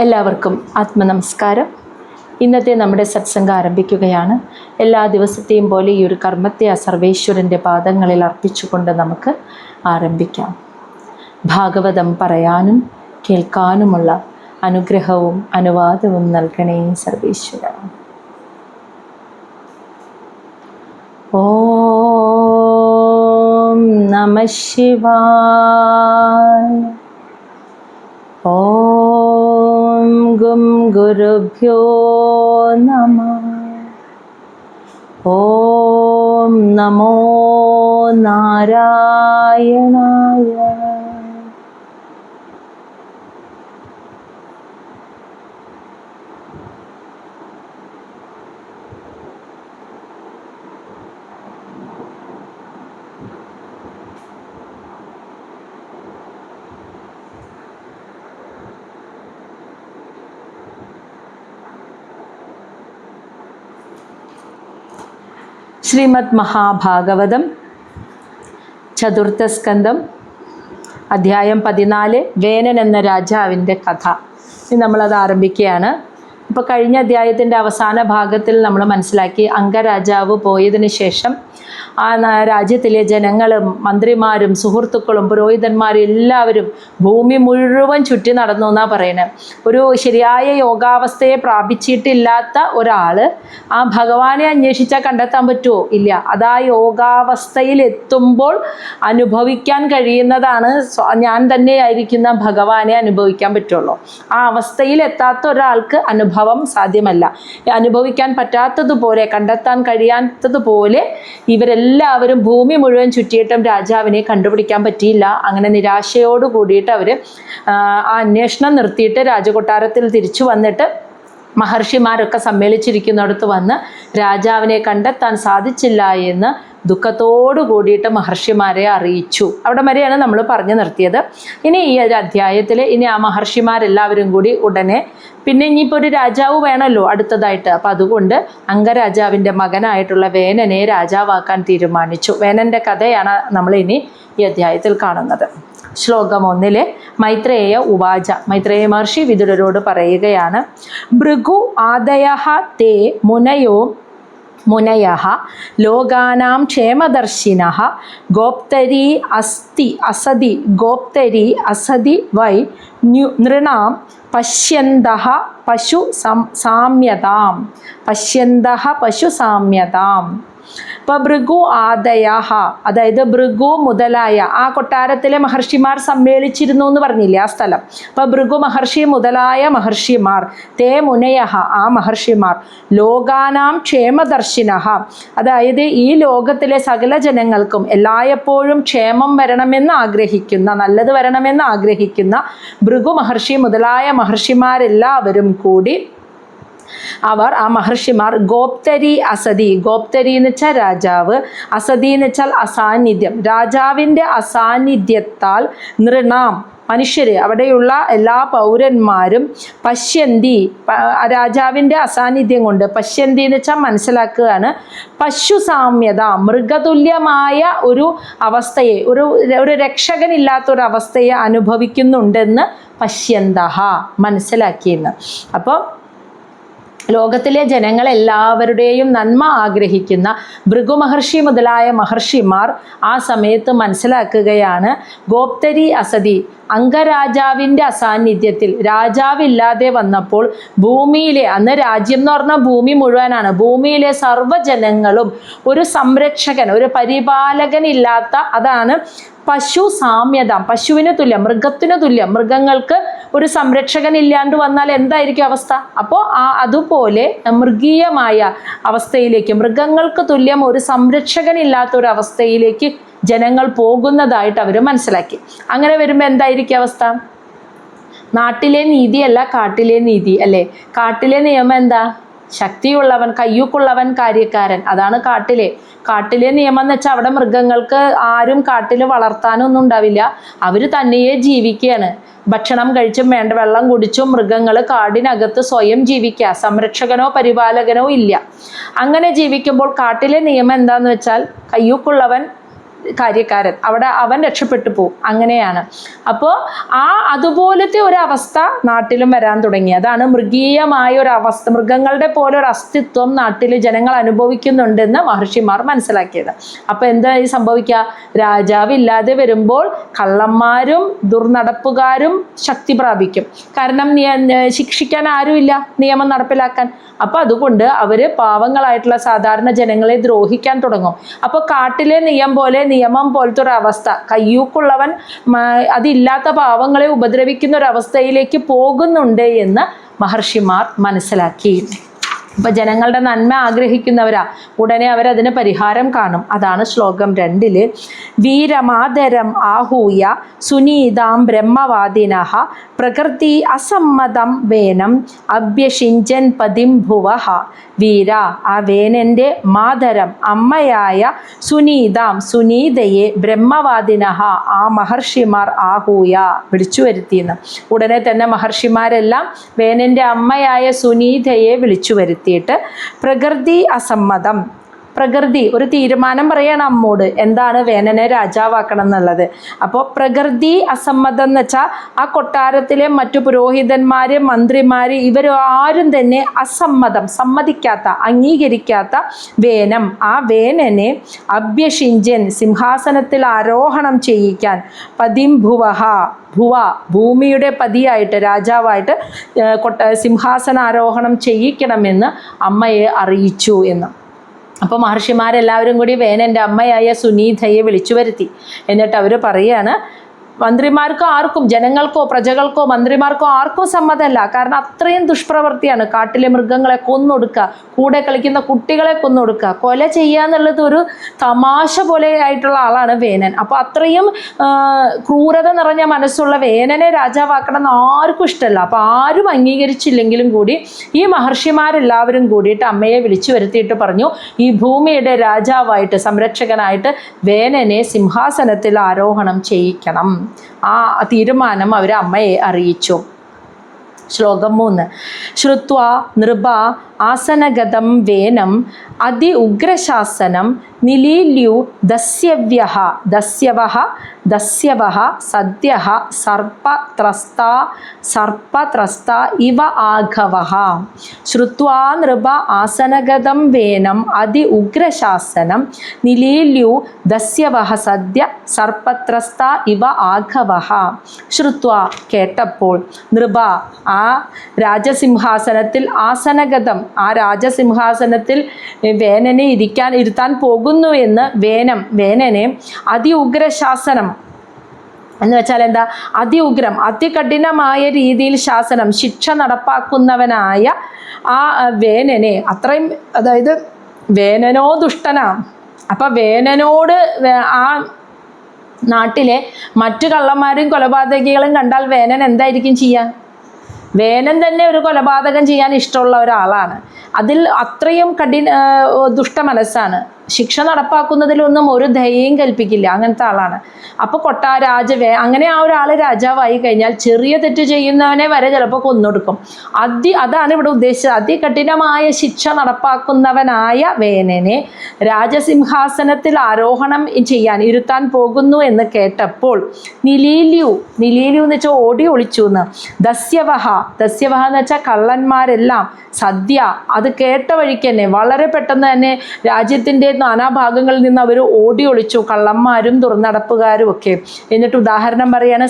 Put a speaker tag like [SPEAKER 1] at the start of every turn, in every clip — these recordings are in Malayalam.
[SPEAKER 1] എല്ലാവർക്കും ആത്മനമസ്കാരം. ഇന്നത്തെ നമ്മുടെ സത്സംഗം ആരംഭിക്കുകയാണ്. എല്ലാ ദിവസത്തെയും പോലെ ഈ ഒരു കർമ്മത്തെ ആ സർവേശ്വരൻ്റെ പാദങ്ങളിൽ അർപ്പിച്ചുകൊണ്ട് നമുക്ക് ആരംഭിക്കാം. ഭാഗവതം പറയാനും കേൾക്കാനുമുള്ള അനുഗ്രഹവും അനുവാദവും നൽകണേ സർവേശ്വര. ഓം നമഃ ശിവായ. ഓം ഗും ഗുരുഭ്യോ നമഃ. ഓം നമോ നാരായണായ. ശ്രീമദ് മഹാഭാഗവതം ചതുർത്ഥ സ്കന്ധം അധ്യായം 14 വേനൻ എന്ന രാജാവിൻ്റെ കഥ. ഇനി നമ്മളത് ആരംഭിക്കുകയാണ്. ഇപ്പോൾ കഴിഞ്ഞ അധ്യായത്തിൻ്റെ അവസാന ഭാഗത്തിൽ നമ്മൾ മനസ്സിലാക്കി അംഗരാജാവ് പോയതിന് ശേഷം ആ രാജ്യത്തിലെ ജനങ്ങളും മന്ത്രിമാരും സുഹൃത്തുക്കളും പുരോഹിതന്മാരും എല്ലാവരും ഭൂമി മുഴുവൻ ചുറ്റി നടന്നു എന്നാണ് പറയുന്നത്. ഒരു ശരിയായ യോഗാവസ്ഥയെ പ്രാപിച്ചിട്ടില്ലാത്ത ഒരാൾ ആ ഭഗവാനെ അന്വേഷിച്ചാൽ കണ്ടെത്താൻ പറ്റുമോ? ഇല്ല. അത് ആ യോഗാവസ്ഥയിൽ എത്തുമ്പോൾ അനുഭവിക്കാൻ കഴിയുന്നതാണ്. ഞാൻ തന്നെയായിരിക്കുന്ന ഭഗവാനെ അനുഭവിക്കാൻ പറ്റുള്ളൂ. ആ അവസ്ഥയിൽ എത്താത്ത ഒരാൾക്ക് അനുഭവം സാധ്യമല്ല. അനുഭവിക്കാൻ പറ്റാത്തതുപോലെ, കണ്ടെത്താൻ കഴിയാത്തതുപോലെ ഇവരെല്ലാവരും ഭൂമി മുഴുവൻ ചുറ്റിയിട്ടും രാജാവിനെ കണ്ടുപിടിക്കാൻ പറ്റിയില്ല. അങ്ങനെ നിരാശയോട് കൂടിയിട്ട് അവർ ആ അന്വേഷണം നിർത്തിയിട്ട് രാജകൊട്ടാരത്തിൽ തിരിച്ചു വന്നിട്ട് മഹർഷിമാരൊക്കെ സമ്മേളിച്ചിരിക്കുന്നിടത്ത് വന്ന് രാജാവിനെ കണ്ടെത്താൻ സാധിച്ചില്ല എന്ന് ദുഃഖത്തോടു കൂടിയിട്ട് മഹർഷിമാരെ അറിയിച്ചു. അവിടെ വരെയാണ് നമ്മൾ പറഞ്ഞു നിർത്തിയത്. ഇനി ഈ ഒരു അധ്യായത്തിൽ ഇനി ആ മഹർഷിമാരെല്ലാവരും കൂടി ഉടനെ പിന്നെ ഇനിയിപ്പോൾ ഒരു രാജാവ് വേണമല്ലോ അടുത്തതായിട്ട്. അപ്പം അതുകൊണ്ട് അംഗരാജാവിൻ്റെ മകനായിട്ടുള്ള വേനനെ രാജാവാക്കാൻ തീരുമാനിച്ചു. വേനൻ്റെ കഥയാണ് നമ്മൾ ഇനി ഈ അധ്യായത്തിൽ കാണുന്നത്. ശ്ലോകം 1 മൈത്രേയ ഉവാച. മൈത്രേയ മഹർഷി വിദുരരോട് പറയുകയാണ്, ഭൃഗു ആദയഃ തേ മുനയഃ ലോകാനാം ക്ഷേമദർശിനഃ ഗോപ്തരീ അസതി വൈ നൃണാം പശ്യന്തഃ പശു സാമ്യതാം. ഇപ്പോൾ ഭൃഗു ആദയഃ, അതായത് ഭൃഗു മുതലായ ആ കൊട്ടാരത്തിലെ മഹർഷിമാർ സമ്മേളിച്ചിരുന്നു എന്ന് പറഞ്ഞില്ലേ ആ സ്ഥലം. അപ്പോൾ ഭൃഗു മഹർഷി മുതലായ മഹർഷിമാർ, തേ മുനയഃ ആ മഹർഷിമാർ, ലോകാനാം ക്ഷേമദർശിനഃ അതായത് ഈ ലോകത്തിലെ സകല ജനങ്ങൾക്കും എല്ലായ്പ്പോഴും ക്ഷേമം വരണമെന്ന് ആഗ്രഹിക്കുന്ന, നല്ലത് വരണമെന്ന് ആഗ്രഹിക്കുന്ന ഭൃഗു മഹർഷി മുതലായ മഹർഷിമാരെല്ലാവരും കൂടി അവർ ആ മഹർഷിമാർ ഗോപ്തരി എന്ന് വെച്ചാൽ രാജാവ്, അസതി എന്ന് വെച്ചാൽ അസാന്നിധ്യം, രാജാവിൻ്റെ അസാന്നിധ്യത്താൽ നൃണാം മനുഷ്യർ, അവിടെയുള്ള എല്ലാ പൗരന്മാരും പശ്യന്തി, രാജാവിൻ്റെ അസാന്നിധ്യം കൊണ്ട് പശ്യന്തി എന്ന് വെച്ചാൽ മനസ്സിലാക്കുകയാണ്, പശു സാമ്യത മൃഗതുല്യമായ ഒരു അവസ്ഥയെ, ഒരു രക്ഷകനില്ലാത്തൊരവസ്ഥയെ അനുഭവിക്കുന്നുണ്ടെന്ന് പശ്യന്തഃ മനസ്സിലാക്കിയെന്ന്. അപ്പോൾ ലോകത്തിലെ ജനങ്ങളെല്ലാവരുടെയും നന്മ ആഗ്രഹിക്കുന്ന ഭൃഗു മഹർഷി മുതലായ മഹർഷിമാർ ആ സമയത്ത് മനസ്സിലാക്കുകയാണ്, ഗോപ്തരി അസതി അംഗരാജാവിൻ്റെ അസാന്നിധ്യത്തിൽ, രാജാവില്ലാതെ വന്നപ്പോൾ ഭൂമിയിലെ, അന്ന് രാജ്യം എന്ന് പറഞ്ഞാൽ ഭൂമി മുഴുവനാണ്, ഭൂമിയിലെ സർവ്വജനങ്ങളും ഒരു സംരക്ഷകൻ, ഒരു പരിപാലകൻ ഇല്ലാത്ത, അതാണ് പശു സാമ്യത, പശുവിന് തുല്യം, മൃഗത്തിന് തുല്യം. മൃഗങ്ങൾക്ക് ഒരു സംരക്ഷകൻ ഇല്ലാണ്ട് വന്നാൽ എന്തായിരിക്കും അവസ്ഥ? അപ്പോൾ അതുപോലെ മൃഗീയമായ അവസ്ഥയിലേക്ക്, മൃഗങ്ങൾക്ക് തുല്യം ഒരു സംരക്ഷകൻ ഇല്ലാത്ത ഒരു അവസ്ഥയിലേക്ക് ജനങ്ങൾ പോകുന്നതായിട്ട് അവർ മനസ്സിലാക്കി. അങ്ങനെ വരുമ്പോൾ എന്തായിരിക്കും അവസ്ഥ? നാട്ടിലെ നീതിയല്ല കാട്ടിലെ നീതി അല്ലേ? കാട്ടിലെ നിയമം എന്താ? ശക്തിയുള്ളവൻ, കയ്യൂക്കുള്ളവൻ കാര്യക്കാരൻ, അതാണ് കാട്ടിലെ നിയമം എന്ന് വെച്ചാൽ അവിടെ മൃഗങ്ങൾക്ക് ആരും കാട്ടിൽ വളർത്താനൊന്നും ഉണ്ടാവില്ല. അവർ തന്നെയേ ജീവിക്കുകയാണ്. ഭക്ഷണം കഴിച്ചും വേണ്ട വെള്ളം കുടിച്ചും മൃഗങ്ങൾ കാടിനകത്ത് സ്വയം ജീവിക്കുക, സംരക്ഷകനോ പരിപാലകനോ ഇല്ല. അങ്ങനെ ജീവിക്കുമ്പോൾ കാട്ടിലെ നിയമം എന്താന്ന് വെച്ചാൽ കയ്യൂക്കുള്ളവൻ കാര്യക്കാരൻ, അവിടെ അവൻ രക്ഷപ്പെട്ടു പോകും. അങ്ങനെയാണ്. അപ്പോൾ അതുപോലത്തെ ഒരവസ്ഥ നാട്ടിലും വരാൻ തുടങ്ങി. അതാണ് മൃഗീയമായ ഒരു അവസ്ഥ, മൃഗങ്ങളുടെ പോലെ ഒരു അസ്തിത്വം നാട്ടിൽ ജനങ്ങൾ അനുഭവിക്കുന്നുണ്ടെന്ന് മഹർഷിമാർ മനസ്സിലാക്കിയത്. അപ്പോൾ എന്താ ഈ സംഭവിക്കുക? രാജാവില്ലാതെ വരുമ്പോൾ കള്ളന്മാരും ദുർനടപ്പുകാരും ശക്തി പ്രാപിക്കും. കാരണം ശിക്ഷിക്കാൻ ആരുമില്ല, നിയമം നടപ്പിലാക്കാൻ. അപ്പോൾ അതുകൊണ്ട് അവർ പാവങ്ങളായിട്ടുള്ള സാധാരണ ജനങ്ങളെ ദ്രോഹിക്കാൻ തുടങ്ങും. അപ്പോൾ കാട്ടിലെ നിയമം പോലത്തെ ഒരു അവസ്ഥ, കയ്യൂക്കുള്ളവൻ അതില്ലാത്ത പാവങ്ങളെ ഉപദ്രവിക്കുന്ന ഒരു അവസ്ഥയിലേക്ക് പോകുന്നുണ്ട് എന്ന് മഹർഷിമാർ മനസ്സിലാക്കി. അപ്പോൾ ജനങ്ങളുടെ നന്മ ആഗ്രഹിക്കുന്നവരാ, ഉടനെ അവരതിന് പരിഹാരം കാണും. അതാണ് ശ്ലോകം 2 വീരമാതരം ആഹൂയ സുനീതാം ബ്രഹ്മവാദിനഃ പ്രകൃതി അസമ്മതം വേനം അഭ്യഷിഞ്ചൻ പതിം ഭുവഃ. വീര, ആ വേനൻ്റെ മാതരം അമ്മയായ സുനീതാം സുനീതയെ ബ്രഹ്മവാദിനഃ ആ മഹർഷിമാർ ആഹൂയ വിളിച്ചു വരുത്തിയെന്ന്. ഉടനെ തന്നെ മഹർഷിമാരെല്ലാം വേനൻ്റെ അമ്മയായ സുനീതയെ വിളിച്ചു വരുത്തിയിട്ട് പ്രകൃതി അസമ്മതം, പ്രകൃതി ഒരു തീരുമാനം പറയണം അമ്മോട്, എന്താണ് വേനനെ രാജാവാക്കണം എന്നുള്ളത്. അപ്പോൾ പ്രകൃതി അസമ്മതം എന്ന് വെച്ചാൽ ആ കൊട്ടാരത്തിലെ മറ്റു പുരോഹിതന്മാർ, മന്ത്രിമാർ, ഇവരാരും തന്നെ അസമ്മതം, സമ്മതിക്കാത്ത, അംഗീകരിക്കാത്ത വേനം, ആ വേനനെ അഭ്യഷിഞ്ചൻ സിംഹാസനത്തിൽ ആരോഹണം ചെയ്യിക്കാൻ, പതിം ഭുവഃ, ഭുവ ഭൂമിയുടെ പതിയായിട്ട് രാജാവായിട്ട് സിംഹാസനാരോഹണം ചെയ്യിക്കണമെന്ന് അമ്മയെ അറിയിച്ചു എന്ന്. അപ്പോൾ മഹർഷിമാരെല്ലാവരും കൂടി വേനൻ്റെ അമ്മയായ സുനീതയെ വിളിച്ചു വരുത്തി. എന്നിട്ട് അവർ പറയുകയാണ്, മന്ത്രിമാർക്കോ ആർക്കും, ജനങ്ങൾക്കോ പ്രജകൾക്കോ മന്ത്രിമാർക്കോ ആർക്കും സമ്മതമല്ല. കാരണം അത്രയും ദുഷ്പ്രവൃത്തിയാണ്. കാട്ടിലെ മൃഗങ്ങളെ കൊന്നൊടുക്കുക, കൂടെ കളിക്കുന്ന കുട്ടികളെ കൊന്നൊടുക്കുക, കൊല ചെയ്യുക എന്നുള്ളത് ഒരു തമാശ പോലെ ആയിട്ടുള്ള ആളാണ് വേനൻ. അപ്പോൾ അത്രയും ക്രൂരത നിറഞ്ഞ മനസ്സുള്ള വേനനെ രാജാവാക്കണം എന്ന് ആർക്കും ഇഷ്ടമല്ല. അപ്പോൾ ആരും അംഗീകരിച്ചില്ലെങ്കിലും കൂടി ഈ മഹർഷിമാരെല്ലാവരും കൂടിയിട്ട് അമ്മയെ വിളിച്ചു വരുത്തിയിട്ട് പറഞ്ഞു, ഈ ഭൂമിയുടെ രാജാവായിട്ട്, സംരക്ഷകനായിട്ട് വേനനെ സിംഹാസനത്തിൽ ആരോഹണം ചെയ്യിക്കണം. ആ തീരുമാനം അവർ അമ്മയെ അറിയിച്ചു. ശ്ലോകം 3 ശ്രുത്വാ നൃപ ആസനഗതം വേനം അതി ഉഗ്രശാസനം നിലീല്യു ദസ്യവഃ സദ്യഃ സർപ്പത്രസ്ത ഇവ ആഘവഃ. ശ്രുത്വാ നൃപ ആസനഗതം വേനം അതി ഉഗ്രശാസനം നിലീല്യു ദസ്യവഃ സദ്യ സർപ്പത്രസ്ത ഇവ ആഘവഃ. ശ്രുത്വാ കേട്ടപ്പോൾ, നൃപ ആ രാജസിംഹാസനത്തിൽ, ആസനഗതം ആ രാജസിംഹാസനത്തിൽ വേനനെ ഇരുത്താൻ പോകുന്നു എന്ന് വേനനെ അതിഉഗ്രശാസനം എന്ന് വെച്ചാൽ എന്താ? അതിഉഗ്രം, അതികഠിനമായ രീതിയിൽ ശാസനം, ശിക്ഷ നടപ്പാക്കുന്നവനായ ആ വേനനെ, അത്രയും, അതായത് വേനനോ ദുഷ്ടനാണ്. അപ്പം വേനനോട് ആ നാട്ടിലെ മറ്റു കള്ളന്മാരും കൊലപാതകികളും കണ്ടാൽ വേനൻ എന്തായിരിക്കും ചെയ്യുക? വേനൻ തന്നെ ഒരു കൊലപാതകം ചെയ്യാൻ ഇഷ്ടമുള്ള ഒരാളാണ്. അതിൽ അത്രയും ദുഷ്ട മനസ്സാണ്. ശിക്ഷ നടപ്പാക്കുന്നതിലൊന്നും ഒരു ദയയും കൽപ്പിക്കില്ല, അങ്ങനത്തെ ആളാണ്. അപ്പോൾ അങ്ങനെ ആ ഒരാൾ രാജാവായി കഴിഞ്ഞാൽ ചെറിയ തെറ്റ് ചെയ്യുന്നവനെ വരെ ചിലപ്പോൾ കൊന്നൊടുക്കും. അതാണ് ഇവിടെ ഉദ്ദേശിച്ചത്. അതികഠിനമായ ശിക്ഷ നടപ്പാക്കുന്നവനായ വേനനെ രാജസിംഹാസനത്തിൽ ആരോഹണം ഇരുത്താൻ പോകുന്നു എന്ന് കേട്ടപ്പോൾ നിലീല്യു എന്ന് വെച്ചാൽ ഓടി ഒളിച്ചു എന്ന്. ദസ്യവഹ എന്ന് വെച്ചാൽ കള്ളന്മാരെല്ലാം സദ്യ, അത് കേട്ട വഴിക്ക് തന്നെ വളരെ പെട്ടെന്ന് തന്നെ രാജ്യത്തിൻ്റെ നാനാഭാഗങ്ങളിൽ നിന്ന് അവർ ഓടി ഒളിച്ചു, കള്ളന്മാരും ദുർനടപ്പുകാരും ഒക്കെ. എന്നിട്ട് ഉദാഹരണം പറയാണ്,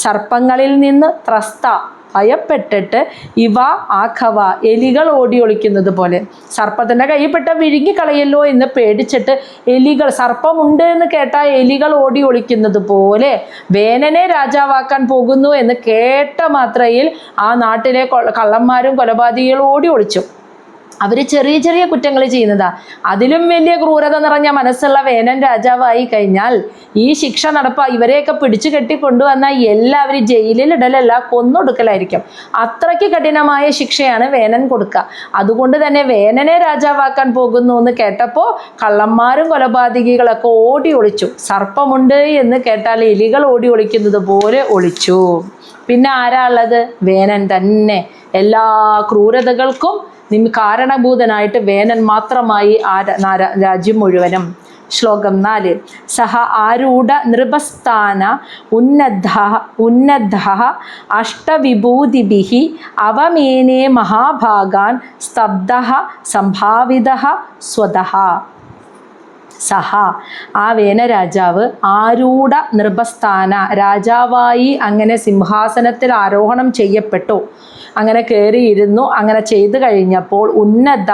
[SPEAKER 1] സർപ്പങ്ങളിൽ നിന്ന് ത്രസ്ത, ഭയപ്പെട്ടിട്ട്, ഇവ ആഘവ എലികൾ ഓടി ഒളിക്കുന്നത് പോലെ. സർപ്പത്തിൻ്റെ കയ്യിൽപ്പെട്ട വിഴുങ്ങിക്കളയല്ലോ എന്ന് പേടിച്ചിട്ട് എലികൾ, സർപ്പമുണ്ട് എന്ന് കേട്ടാൽ എലികൾ ഓടി ഒളിക്കുന്നത് പോലെ വേനനെ രാജാവാക്കാൻ പോകുന്നു എന്ന് കേട്ട മാത്രയിൽ ആ നാട്ടിലെ കള്ളന്മാരും കൊലപാതകികളും ഓടി ഒളിച്ചു. അവർ ചെറിയ ചെറിയ കുറ്റങ്ങൾ ചെയ്യുന്നതാ. അതിലും വലിയ ക്രൂരത നിറഞ്ഞ മനസ്സുള്ള വേനൻ രാജാവായി കഴിഞ്ഞാൽ ഈ ശിക്ഷ ഇവരെയൊക്കെ പിടിച്ചു കെട്ടി കൊണ്ടുവന്നാൽ എല്ലാവരും ജയിലിൽ ഇടലല്ല, കൊന്നൊടുക്കലായിരിക്കും. അത്രയ്ക്ക് കഠിനമായ ശിക്ഷയാണ് വേനൻ കൊടുക്കുക. അതുകൊണ്ട് തന്നെ വേനനെ രാജാവാക്കാൻ പോകുന്നു എന്ന് കേട്ടപ്പോൾ കള്ളന്മാരും കൊലപാതകികളൊക്കെ ഓടി ഒളിച്ചു. സർപ്പമുണ്ട് എന്ന് കേട്ടാൽ എലികൾ ഓടി ഒളിക്കുന്നത് പോലെ ഒളിച്ചു. പിന്നെ ആരാ ഉള്ളത്? വേനൻ തന്നെ. എല്ലാ ക്രൂരതകൾക്കും കാരണഭൂതനായിട്ട് വേനൻ മാത്രമായി ആ രാജ്യം മുഴുവനും. ശ്ലോകം 4. സഹ ആരൂഢ നൃപസ്ഥാന ഉന്നദ്ധ അഷ്ടവിഭൂതിഭിः അവമേനേ മഹാഭാഗാൻ സ്തബ്ധഃ സംഭാവിതഃ സ്വതഃ. സഹ ആ വേനരാജാവ് ആരൂഢ നൃപസ്ഥാന രാജാവായി അങ്ങനെ സിംഹാസനത്തിൽ ആരോഹണം ചെയ്യപ്പെട്ടു. അങ്ങനെ കയറിയിരുന്നു. അങ്ങനെ ചെയ്തു കഴിഞ്ഞപ്പോൾ ഉന്നത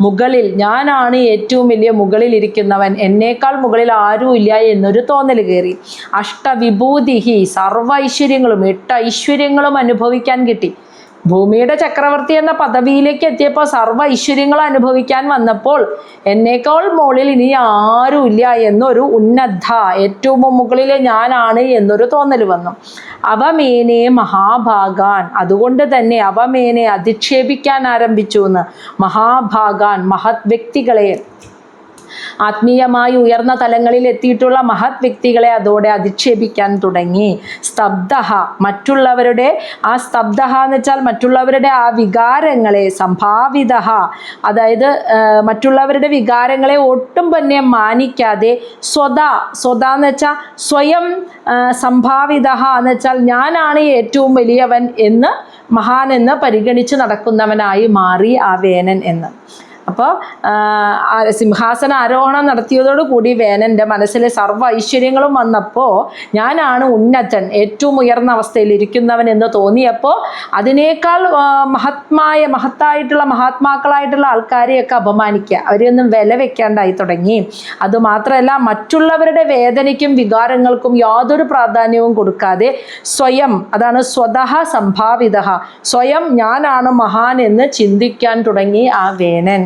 [SPEAKER 1] മുകളിൽ, ഞാനാണ് ഏറ്റവും വലിയ മുകളിൽ ഇരിക്കുന്നവൻ, എന്നേക്കാൾ മുകളിൽ ആരും ഇല്ല എന്നൊരു തോന്നൽ കയറി. അഷ്ടവിഭൂതിഹി സർവ്വ ഐശ്വര്യങ്ങളും 8 ഐശ്വര്യങ്ങളും അനുഭവിക്കാൻ കിട്ടി. ഭൂമിയുടെ ചക്രവർത്തി എന്ന പദവിയിലേക്ക് എത്തിയപ്പോൾ സർവ്വ ഐശ്വര്യങ്ങളും അനുഭവിക്കാൻ വന്നപ്പോൾ എന്നേക്കാൾ മുകളിൽ ഇനി ആരുമില്ല എന്നൊരു ഉന്നത, ഏറ്റവും മുകളിൽ ഞാനാണ് എന്നൊരു തോന്നൽ വന്നു. അവമേനെ മഹാഭാഗാൻ, അതുകൊണ്ട് തന്നെ അവമേനെ അധിക്ഷേപിക്കാൻ ആരംഭിച്ചു എന്ന്. മഹാഭാഗാൻ മഹത് വ്യക്തികളെ, ആത്മീയമായി ഉയർന്ന തലങ്ങളിൽ എത്തിയിട്ടുള്ള മഹത് വ്യക്തികളെ അതോടെ അധിക്ഷേപിക്കാൻ തുടങ്ങി. സ്തബ്ധ മറ്റുള്ളവരുടെ ആ സ്തബ്ധ എന്ന് വെച്ചാൽ മറ്റുള്ളവരുടെ ആ വികാരങ്ങളെ, സംഭാവിത അതായത് മറ്റുള്ളവരുടെ വികാരങ്ങളെ ഒട്ടും തന്നെ മാനിക്കാതെ സ്വത എന്ന് വെച്ചാൽ സ്വയം, സംഭാവിത എന്ന് വെച്ചാൽ ഞാനാണ് ഏറ്റവും വലിയവൻ എന്ന് മഹാൻ എന്ന് പരിഗണിച്ച് നടക്കുന്നവനായി മാറി ആ വേനൻ എന്ന്. അപ്പോൾ സിംഹാസന ആരോഹണം നടത്തിയതോടുകൂടി വേനൻ്റെ മനസ്സിലെ സർവ്വ ഐശ്വര്യങ്ങളും വന്നപ്പോൾ ഞാനാണ് ഏറ്റവും ഉയർന്ന അവസ്ഥയിൽ ഇരിക്കുന്നവൻ എന്ന് തോന്നിയപ്പോൾ അതിനേക്കാൾ മഹത്തായിട്ടുള്ള മഹാത്മാക്കളായിട്ടുള്ള ആൾക്കാരെയൊക്കെ അപമാനിക്കുക, അവരെയൊന്നും വില വെക്കാണ്ടായി തുടങ്ങി. അതുമാത്രമല്ല മറ്റുള്ളവരുടെ വേദനയ്ക്കും വികാരങ്ങൾക്കും യാതൊരു പ്രാധാന്യവും കൊടുക്കാതെ സ്വയം, അതാണ് സ്വതഃ സംഭാവിത, സ്വയം ഞാനാണ് മഹാൻ എന്ന് ചിന്തിക്കാൻ തുടങ്ങി ആ വേനൻ.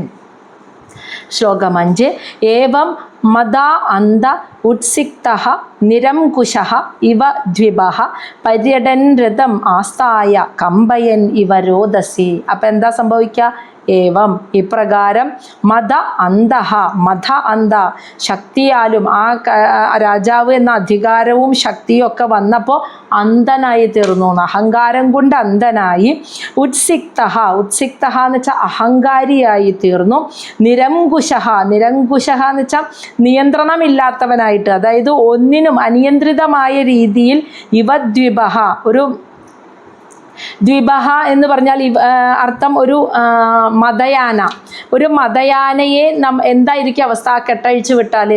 [SPEAKER 1] ശ്ലോകം 5. ഏവം മദ അന്ത ഉത്സിക്തഃ നിരംകുശഃ ഇവ ദ്വിപഃ പര്യടൻ രഥം ആസ്ഥായ കമ്പയൻ ഇവ രോദസി. അപ്പം എന്താ സംഭവിക്കുക? ഏവം ഇപ്രകാരം മത അന്ത ശക്തിയാലും ആ രാജാവ് എന്ന അധികാരവും ശക്തിയും ഒക്കെ വന്നപ്പോൾ അന്ധനായി തീർന്നു, അഹങ്കാരം കൊണ്ട് അന്ധനായി. ഉത്സിക്ത എന്ന് വെച്ചാൽ അഹങ്കാരിയായി തീർന്നു. നിരംകുശഃ എന്ന് വെച്ചാൽ നിയന്ത്രണമില്ലാത്തവനായിട്ട്, അതായത് ഒന്നിനും അനിയന്ത്രിതമായ രീതിയിൽ ഇവദ്വിപഃ, ദ്വിപഹ എന്ന് പറഞ്ഞാൽ അർത്ഥം ഒരു മതയാനയെ എന്തായിരിക്കും അവസ്ഥ? കെട്ടഴിച്ചു വിട്ടാൽ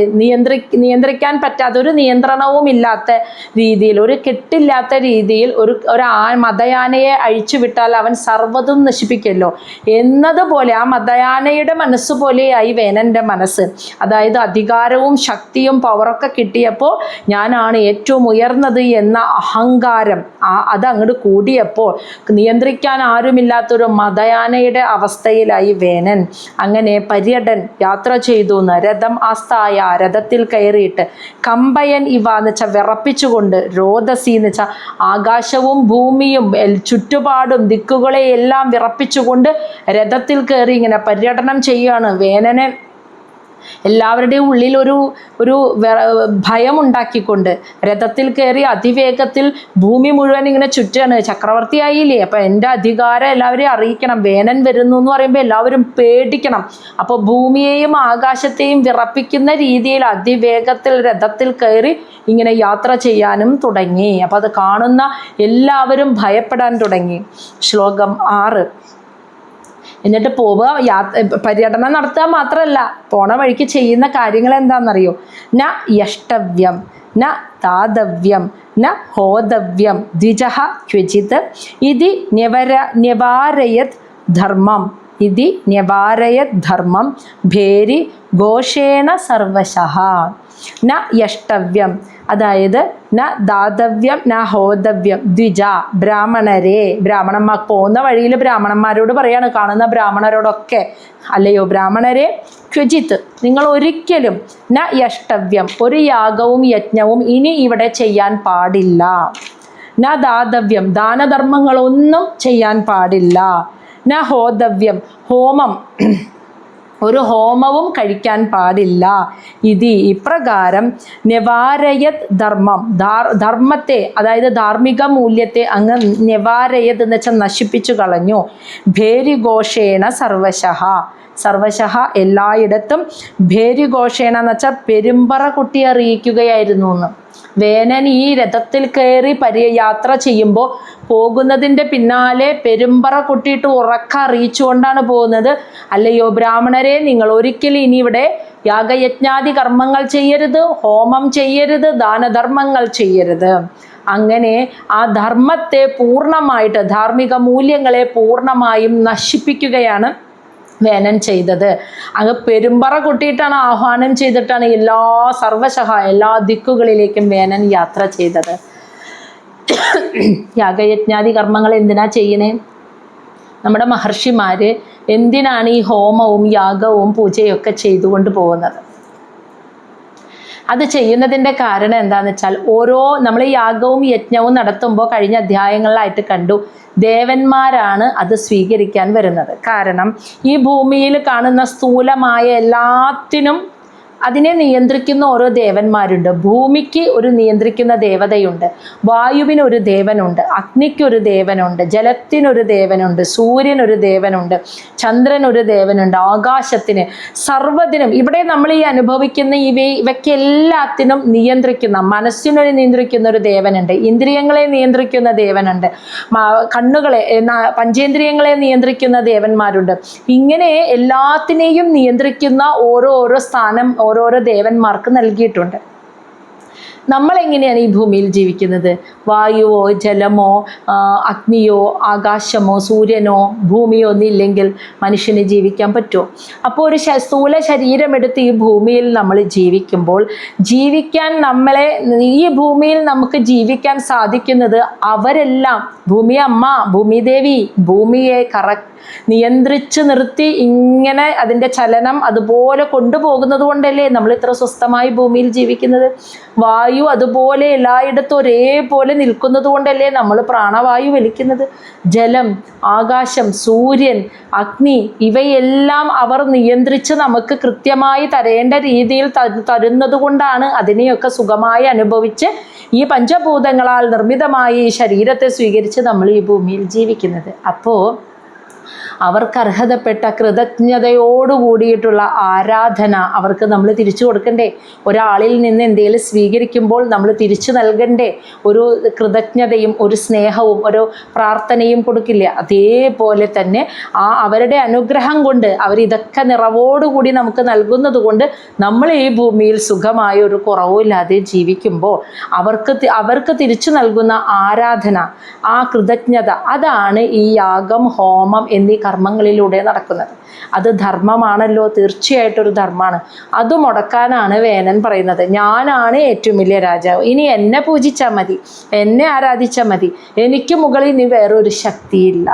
[SPEAKER 1] നിയന്ത്രിക്കാൻ പറ്റാത്ത, ഒരു നിയന്ത്രണവും ഇല്ലാത്ത രീതിയിൽ, ഒരു കെട്ടില്ലാത്ത രീതിയിൽ ഒരു മതയാനയെ അഴിച്ചു വിട്ടാൽ അവൻ സർവ്വതും നശിപ്പിക്കുമല്ലോ എന്നതുപോലെ ആ മതയാനയുടെ മനസ്സ് പോലെയായി വേനൻ്റെ മനസ്സ്. അതായത് അധികാരവും ശക്തിയും പവറൊക്കെ കിട്ടിയപ്പോൾ ഞാനാണ് ഏറ്റവും ഉയർന്നത് എന്ന അഹങ്കാരം അതങ്ങോട്ട് കൂടിയപ്പോൾ നിയന്ത്രിക്കാൻ ആരുമില്ലാത്തൊരു മതയാനയുടെ അവസ്ഥയിലായി വേനൻ. അങ്ങനെ പര്യടൻ യാത്ര ചെയ്തു എന്ന്, രഥം ആസ്ഥായ രഥത്തിൽ കയറിയിട്ട്, കമ്പയൻ ഇവ എന്ന് വെച്ചാൽ വിറപ്പിച്ചുകൊണ്ട്, രോദസി എന്ന് വെച്ചാൽ ആകാശവും ഭൂമിയും ചുറ്റുപാടും ദിക്കുകളെയെല്ലാം വിറപ്പിച്ചുകൊണ്ട് രഥത്തിൽ കയറി ഇങ്ങനെ പര്യടനം ചെയ്യുകയാണ്. വേനനെ എല്ലാവരുടെയും ഉള്ളിൽ ഒരു ഭയമുണ്ടാക്കിക്കൊണ്ട് രഥത്തിൽ കയറി അതിവേഗത്തിൽ ഭൂമി മുഴുവൻ ഇങ്ങനെ ചുറ്റാണ്. ചക്രവർത്തിയായില്ലേ, അപ്പം എൻ്റെ അധികാരം എല്ലാവരെയും അറിയിക്കണം, വേനൻ വരുന്നു എന്ന് പറയുമ്പോൾ എല്ലാവരും പേടിക്കണം. അപ്പോൾ ഭൂമിയെയും ആകാശത്തെയും വിറപ്പിക്കുന്ന രീതിയിൽ അതിവേഗത്തിൽ രഥത്തിൽ കയറി ഇങ്ങനെ യാത്ര ചെയ്യാനും തുടങ്ങി. അപ്പോൾ അത് കാണുന്ന എല്ലാവരും ഭയപ്പെടാൻ തുടങ്ങി. ശ്ലോകം 6. എന്നിട്ട് പര്യടനം നടത്തുക മാത്രമല്ല, പോണ വഴിക്ക് ചെയ്യുന്ന കാര്യങ്ങൾ എന്താണെന്നറിയോ? ന യഷ്ടവ്യം ന താതവ്യം ന ഹോതവ്യം ദ്വിജഃ ക്വചിത് ഇതി ന്യവാരയത് ധർമ്മം ഭേരി ഘോഷേണ സർവശഃ. ന യഷ്ടവ്യം അതായത് ന ദാതവ്യം ന ഹോതവ്യം ദ്വിജ ബ്രാഹ്മണന്മാർ പോകുന്ന വഴിയിൽ ബ്രാഹ്മണന്മാരോട് പറയാണ്, കാണുന്ന ബ്രാഹ്മണരോടൊക്കെ, അല്ലയോ ബ്രാഹ്മണരെ, ക്വചിത്ത് നിങ്ങൾ ഒരിക്കലും ന യഷ്ടവ്യം ഒരു യാഗവും യജ്ഞവും ഇനി ഇവിടെ ചെയ്യാൻ പാടില്ല. ന ദാതവ്യം ദാനധർമ്മങ്ങളൊന്നും ചെയ്യാൻ പാടില്ല. ന ഹോതവ്യം ഒരു ഹോമവും കഴിക്കാൻ പാടില്ല. ഇപ്രകാരം നിവാരയത് ധർമ്മത്തെ അതായത് ധാർമ്മിക മൂല്യത്തെ അങ്ങ് നിവാരയത് എന്ന് വെച്ചാൽ നശിപ്പിച്ചു കളഞ്ഞു. ഭേരിഘോഷേണ സർവശഃ സർവശഃ എല്ലായിടത്തും ഭേരിഘോഷേണ എന്ന് വെച്ചാൽ പെരുമ്പറ കൊട്ടി അറിയിക്കുകയായിരുന്നു എന്ന്. വേനൻ ഈ രഥത്തിൽ കയറി യാത്ര ചെയ്യുമ്പോൾ പോകുന്നതിൻ്റെ പിന്നാലെ പെരുമ്പറ കൊട്ടിയിട്ട് ഉറക്ക അറിയിച്ചുകൊണ്ടാണ് പോകുന്നത്. അല്ലയോ ബ്രാഹ്മണരെ, നിങ്ങൾ ഒരിക്കലും ഇനി ഇവിടെ യാഗയജ്ഞാദി കർമ്മങ്ങൾ ചെയ്യരുത്, ഹോമം ചെയ്യരുത്, ദാനധർമ്മങ്ങൾ ചെയ്യരുത്. അങ്ങനെ ആ ധർമ്മത്തെ പൂർണ്ണമായിട്ട്, ധാർമ്മിക മൂല്യങ്ങളെ പൂർണ്ണമായും നശിപ്പിക്കുകയാണ് വേനൻ ചെയ്തത്. അങ്ങ് പെരുമ്പറ കൊട്ടിയിട്ടാണ്, ആഹ്വാനം ചെയ്തിട്ടാണ് സർവശഃ എല്ലാ ദിക്കുകളിലേക്കും വേനൻ യാത്ര ചെയ്തത്. യാഗയജ്ഞാദി കർമ്മങ്ങൾ എന്തിനാ ചെയ്യണേ? നമ്മുടെ മഹർഷിമാർ എന്തിനാണ് ഈ ഹോമവും യാഗവും പൂജയൊക്കെ ചെയ്തുകൊണ്ട് പോകുന്നത്? അത് ചെയ്യുന്നതിൻ്റെ കാരണം എന്താണെന്ന് വെച്ചാൽ, നമ്മൾ യാഗവും യജ്ഞവും നടത്തുമ്പോൾ കഴിഞ്ഞ അധ്യായങ്ങളിലായിട്ട് കണ്ടു, ദേവന്മാരാണ് അത് സ്വീകരിക്കാൻ വരുന്നത്. കാരണം ഈ ഭൂമിയിൽ കാണുന്ന സ്ഥൂലമായ എല്ലാത്തിനും അതിനെ നിയന്ത്രിക്കുന്ന ഓരോ ദേവന്മാരുണ്ട്. ഭൂമിക്ക് ഒരു നിയന്ത്രിക്കുന്ന ദേവതയുണ്ട്, വായുവിനൊരു ദേവനുണ്ട്, അഗ്നിക്കൊരു ദേവനുണ്ട്, ജലത്തിനൊരു ദേവനുണ്ട്, സൂര്യനൊരു ദേവനുണ്ട്, ചന്ദ്രനൊരു ദേവനുണ്ട്, ആകാശത്തിന്, സർവ്വതിനും. ഇവിടെ നമ്മൾ ഈ അനുഭവിക്കുന്ന ഇവയ്ക്കെല്ലാത്തിനും നിയന്ത്രിക്കുന്ന, മനസ്സിനൊരു നിയന്ത്രിക്കുന്ന ഒരു ദേവനുണ്ട്, ഇന്ദ്രിയങ്ങളെ നിയന്ത്രിക്കുന്ന ദേവനുണ്ട്, കണ്ണുകളെ, പഞ്ചേന്ദ്രിയങ്ങളെ നിയന്ത്രിക്കുന്ന ദേവന്മാരുണ്ട്. ഇങ്ങനെ എല്ലാത്തിനെയും നിയന്ത്രിക്കുന്ന ഓരോ സ്ഥാനം ഓരോരോ ദേവന്മാർക്ക് നൽകിയിട്ടുണ്ട്. നമ്മളെങ്ങനെയാണ് ഈ ഭൂമിയിൽ ജീവിക്കുന്നത്? വായുവോ ജലമോ അഗ്നിയോ ആകാശമോ സൂര്യനോ ഭൂമിയോ ഒന്നില്ലെങ്കിൽ മനുഷ്യന് ജീവിക്കാൻ പറ്റുമോ? അപ്പോൾ ഒരു സ്ഥൂല ശരീരമെടുത്ത് ഈ ഭൂമിയിൽ നമ്മൾ ജീവിക്കുമ്പോൾ ഈ ഭൂമിയിൽ നമുക്ക് ജീവിക്കാൻ സാധിക്കുന്നത് അവരെല്ലാം, ഭൂമി അമ്മ, ഭൂമിദേവി ഭൂമിയെ നിയന്ത്രിച്ച് നിർത്തി ഇങ്ങനെ അതിൻ്റെ ചലനം അതുപോലെ കൊണ്ടുപോകുന്നത് കൊണ്ടല്ലേ നമ്മൾ ഇത്ര സ്വസ്ഥമായി ഭൂമിയിൽ ജീവിക്കുന്നത്. വായു അതുപോലെ എല്ലായിടത്തും ഒരേപോലെ നിൽക്കുന്നത് കൊണ്ടല്ലേ നമ്മൾ പ്രാണവായു വലിക്കുന്നത്. ജലം, ആകാശം, സൂര്യൻ, അഗ്നി ഇവയെല്ലാം അവർ നിയന്ത്രിച്ച് നമുക്ക് കൃത്യമായി തരേണ്ട രീതിയിൽ തരുന്നത് കൊണ്ടാണ് അതിനെയൊക്കെ സുഖമായി അനുഭവിച്ച് ഈ പഞ്ചഭൂതങ്ങളാൽ നിർമ്മിതമായ ഈ ശരീരത്തെ സ്വീകരിച്ച് നമ്മൾ ഈ ഭൂമിയിൽ ജീവിക്കുന്നത്. അപ്പോൾ അവർക്ക് അർഹതപ്പെട്ട കൃതജ്ഞതയോടുകൂടിയിട്ടുള്ള ആരാധന അവർക്ക് നമ്മൾ തിരിച്ചു കൊടുക്കണ്ടേ? ഒരാളിൽ നിന്ന് എന്തെങ്കിലും സ്വീകരിക്കുമ്പോൾ നമ്മൾ തിരിച്ചു നൽകണ്ടേ? ഒരു കൃതജ്ഞതയും ഒരു സ്നേഹവും ഒരു പ്രാർത്ഥനയും കൊടുക്കില്ല. അതേപോലെ തന്നെ അവരുടെ അനുഗ്രഹം കൊണ്ട് അവരിതൊക്കെ നിറവോടുകൂടി നമുക്ക് നൽകുന്നത് കൊണ്ട് നമ്മൾ ഈ ഭൂമിയിൽ സുഖമായ ഒരു കുറവുമില്ലാതെ ജീവിക്കുമ്പോൾ അവർക്ക് തിരിച്ചു നൽകുന്ന ആരാധന, ആ കൃതജ്ഞത, അതാണ് ഈ യാഗം, ഹോമം എന്നീ കർമ്മങ്ങളിലൂടെ നടക്കുന്നത്. അത് ധർമ്മമാണല്ലോ, തീർച്ചയായിട്ടൊരു ധർമ്മമാണ്. അത് മുടക്കാനാണ് വേനൻ പറയുന്നത്. ഞാനാണ് ഏറ്റവും വലിയ രാജാവ്, ഇനി എന്നെ പൂജിച്ചാൽ മതി, എന്നെ ആരാധിച്ചാൽ മതി, എനിക്ക് മുകളിൽ ഇനി വേറൊരു ശക്തിയില്ല.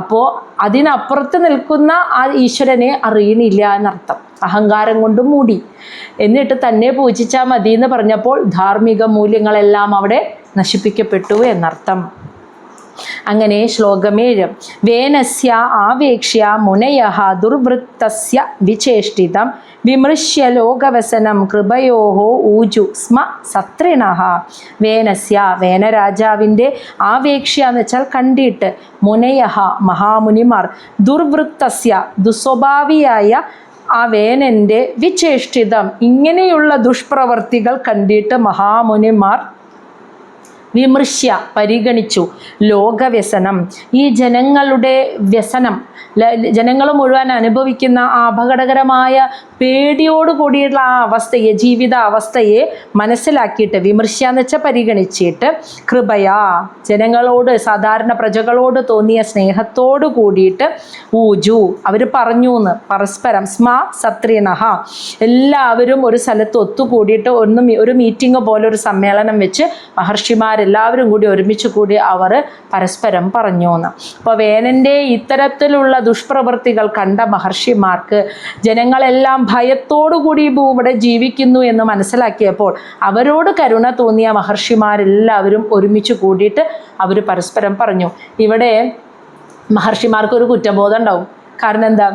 [SPEAKER 1] അപ്പോൾ അതിനപ്പുറത്ത് നിൽക്കുന്ന ആ ഈശ്വരനെ അറിയണില്ല എന്നർത്ഥം. അഹങ്കാരം കൊണ്ട് മൂടി. എന്നിട്ട് തന്നെ പൂജിച്ചാൽ മതി എന്ന് പറഞ്ഞപ്പോൾ ധാർമ്മിക മൂല്യങ്ങളെല്ലാം അവിടെ നശിപ്പിക്കപ്പെട്ടു എന്നർത്ഥം. അങ്ങനെ ശ്ലോകം 7. വേനസ്യ ആവേക്ഷ്യ മുനയഃ ദുർവൃത്തസ്യ വിചേഷ്ടിതം വിമൃശ്യ ലോകവസനം കൃപയോഃ ഊജു സ്മ സത്രിണഃ. വേനസ്യ, വേനരാജാവിൻ്റെ, ആവേക്ഷ്യ എന്ന് വെച്ചാൽ കണ്ടിട്ട്, മുനയഃ മഹാമുനിമാർ, ദുർവൃത്തസ്യ ദുസ്വഭാവിയായ ആ വേനൻ്റെ, വിചേഷ്ടിതം ഇങ്ങനെയുള്ള ദുഷ്പ്രവർത്തികൾ കണ്ടിട്ട് മഹാമുനിമാർ വിമൃശ്യ പരിഗണിച്ചു, ലോകവ്യസനം ഈ ജനങ്ങളുടെ വ്യസനം, ജനങ്ങൾ മുഴുവൻ അനുഭവിക്കുന്ന ആ അപകടകരമായ പേടിയോട് കൂടിയുള്ള ആ അവസ്ഥയെ, ജീവിത അവസ്ഥയെ മനസ്സിലാക്കിയിട്ട്, വിമർശ എന്ന് വെച്ചാൽ പരിഗണിച്ചിട്ട്, കൃപയാ ജനങ്ങളോട്, സാധാരണ പ്രജകളോട് തോന്നിയ സ്നേഹത്തോട് കൂടിയിട്ട്, ഊജു അവർ പറഞ്ഞു എന്ന് പരസ്പരം, സ്മ സത്രിണഃ എല്ലാവരും ഒരു സ്ഥലത്ത് ഒത്തുകൂടിയിട്ട് ഒരു മീറ്റിംഗ് പോലെ ഒരു സമ്മേളനം വെച്ച് മഹർഷിമാരെല്ലാവരും കൂടി ഒരുമിച്ച് കൂടി അവർ പരസ്പരം പറഞ്ഞു എന്ന്. അപ്പോൾ വേനൻ്റെ ഇത്തരത്തിലുള്ള ദുഷ്പ്രവൃത്തികൾ കണ്ട മഹർഷിമാർക്ക് ജനങ്ങളെല്ലാം ഭയത്തോടുകൂടി ഇവിടെ ജീവിക്കുന്നു എന്ന് മനസ്സിലാക്കിയപ്പോൾ അവരോട് കരുണ തോന്നിയ മഹർഷിമാരെല്ലാവരും ഒരുമിച്ച് കൂടിയിട്ട് അവർ പരസ്പരം പറഞ്ഞു. ഇവിടെ മഹർഷിമാർക്കൊരു കുറ്റബോധം ഉണ്ടാവും. കാരണം എന്താ?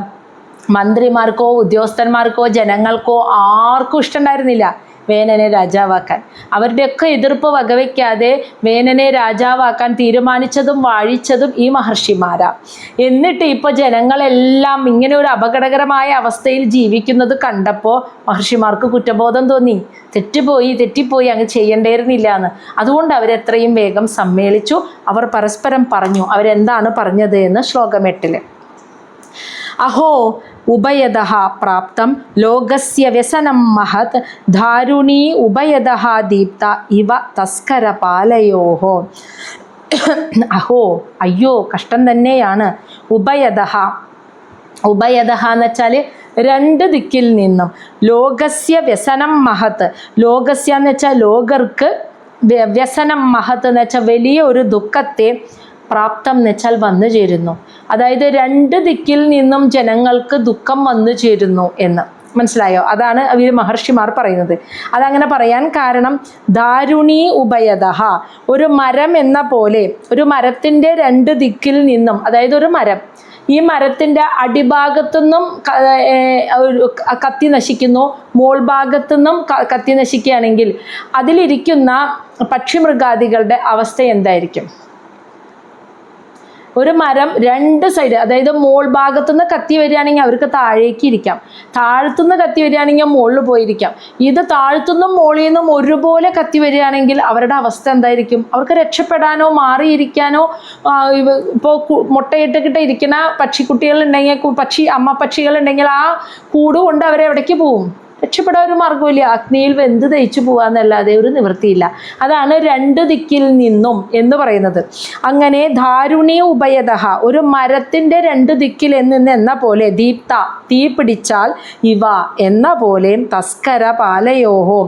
[SPEAKER 1] മന്ത്രിമാർക്കോ ഉദ്യോഗസ്ഥന്മാർക്കോ ജനങ്ങൾക്കോ ആർക്കും ഇഷ്ടമുണ്ടായിരുന്നില്ല. വേനനെ രാജാവാക്കാൻ. അവരുടെയൊക്കെ എതിർപ്പ് വകവയ്ക്കാതെ വേനനെ രാജാവാക്കാൻ തീരുമാനിച്ചതും വാഴിച്ചതും ഈ മഹർഷിമാരാ. എന്നിട്ട് ഇപ്പോൾ ജനങ്ങളെല്ലാം ഇങ്ങനെ ഒരു അപകടകരമായ അവസ്ഥയിൽ ജീവിക്കുന്നത് കണ്ടപ്പോൾ മഹർഷിമാർക്ക് കുറ്റബോധം തോന്നി. തെറ്റിപ്പോയി അങ്ങ് ചെയ്യേണ്ടിയിരുന്നില്ല എന്ന്. അതുകൊണ്ട് അവരെത്രയും വേഗം സമ്മേളിച്ചു. അവർ പരസ്പരം പറഞ്ഞു. അവരെന്താണ് പറഞ്ഞത് എന്ന് ശ്ലോകം 8. അഹോ ഉഭയതഃ പ്രാപ്തം ലോകസ്യ വ്യസനം മഹത് ധാരുണീ ഉഭയതഃ ദീപ്ത ഇവ തസ്കരപാലയോः. അഹോ, അയ്യോ, കഷ്ടം തന്നെയാണ്. ഉഭയതഃ എന്ന് വെച്ചാൽ രണ്ട് ദിക്കിൽ നിന്നും. ലോകസ്യ വ്യസനം മഹത്, ലോകസ്യ എന്ന് വെച്ചാൽ ലോകർക്ക്, വ്യസനം മഹത് എന്ന് വെച്ചാൽ വലിയ ഒരു ദുഃഖത്തെ, പ്രാപ്തം എന്ന് വെച്ചാൽ വന്നു ചേരുന്നു. അതായത് രണ്ട് ദിക്കിൽ നിന്നും ജനങ്ങൾക്ക് ദുഃഖം വന്നു ചേരുന്നു എന്ന് മനസ്സിലായോ? അതാണ് അവർ മഹർഷിമാർ പറയുന്നത്. അതങ്ങനെ പറയാൻ കാരണം ദാരുണീ ഉഭയതഃ, ഒരു മരം എന്ന പോലെ, ഒരു മരത്തിൻ്റെ രണ്ട് ദിക്കിൽ നിന്നും, അതായത് ഒരു മരം, ഈ മരത്തിൻ്റെ അടിഭാഗത്തുനിന്നും കത്തി നശിക്കുന്നു, മോൾ ഭാഗത്തുനിന്നും കത്തി നശിക്കുകയാണെങ്കിൽ അതിലിരിക്കുന്ന പക്ഷിമൃഗാദികളുടെ അവസ്ഥ എന്തായിരിക്കും? ഒരു മരം രണ്ട് സൈഡ്, അതായത് മോൾ ഭാഗത്തുനിന്ന് കത്തി വരികയാണെങ്കിൽ അവർക്ക് താഴേക്ക് ഇരിക്കാം, താഴത്തുനിന്ന് കത്തി വരികയാണെങ്കിൽ മുകളിൽ പോയിരിക്കാം. ഇത് താഴത്തുനിന്നും മുകളിൽ നിന്നും ഒരുപോലെ കത്തി വരികയാണെങ്കിൽ അവരുടെ അവസ്ഥ എന്തായിരിക്കും? അവർക്ക് രക്ഷപ്പെടാനോ മാറിയിരിക്കാനോ, ഇപ്പോൾ മുട്ടയിട്ടിട്ട് ഇരിക്കുന്ന പക്ഷിക്കുട്ടികളുണ്ടെങ്കിൽ, അമ്മ പക്ഷികളുണ്ടെങ്കിൽ ആ കൂട് കൊണ്ട് അവരെവിടേക്ക് പോവും? രക്ഷപ്പെടാൻ ഒരു മാർഗമില്ല. അഗ്നിയിൽ വെന്ത് ദഹിച്ചു പോകാന്നല്ലാതെ ഒരു നിവൃത്തിയില്ല. അതാണ് രണ്ട് ദിക്കിൽ നിന്നും എന്ന് പറയുന്നത്. അങ്ങനെ ധാരുണീ ഉഭയതഃ, ഒരു മരത്തിൻ്റെ രണ്ട് ദിക്കിൽ എന്ന പോലെ, ദീപ്ത, തീ പിടിച്ചാൽ, ഇവ എന്ന പോലെ, തസ്കര പാലയോഹോ,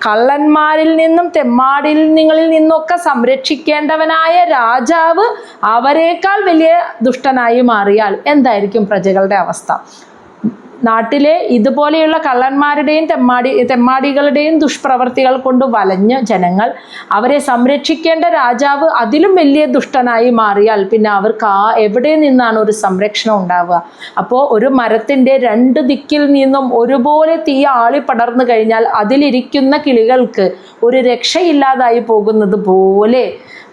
[SPEAKER 1] കള്ളന്മാരിൽ നിന്നും തെമ്മാടികളിൽ നിന്നൊക്കെ സംരക്ഷിക്കേണ്ടവനായ രാജാവ് അവരെക്കാൾ വലിയ ദുഷ്ടനായി മാറിയാൽ എന്തായിരിക്കും പ്രജകളുടെ അവസ്ഥ? നാട്ടിലെ ഇതുപോലെയുള്ള കള്ളന്മാരുടെയും തെമ്മാടികളുടെയും ദുഷ്പ്രവർത്തികൾ കൊണ്ട് വലഞ്ഞ ജനങ്ങൾ, അവരെ സംരക്ഷിക്കേണ്ട രാജാവ് അതിലും വലിയ ദുഷ്ടനായി മാറിയാൽ പിന്നെ അവർക്ക് എവിടെ നിന്നാണ് ഒരു സംരക്ഷണം ഉണ്ടാവുക? അപ്പോൾ ഒരു മരത്തിൻ്റെ രണ്ട് ദിക്കിൽ നിന്നും ഒരുപോലെ തീ ആളിപ്പടർന്നു കഴിഞ്ഞാൽ അതിലിരിക്കുന്ന കിളികൾക്ക് ഒരു രക്ഷയില്ലാതായി പോകുന്നത് പോലെ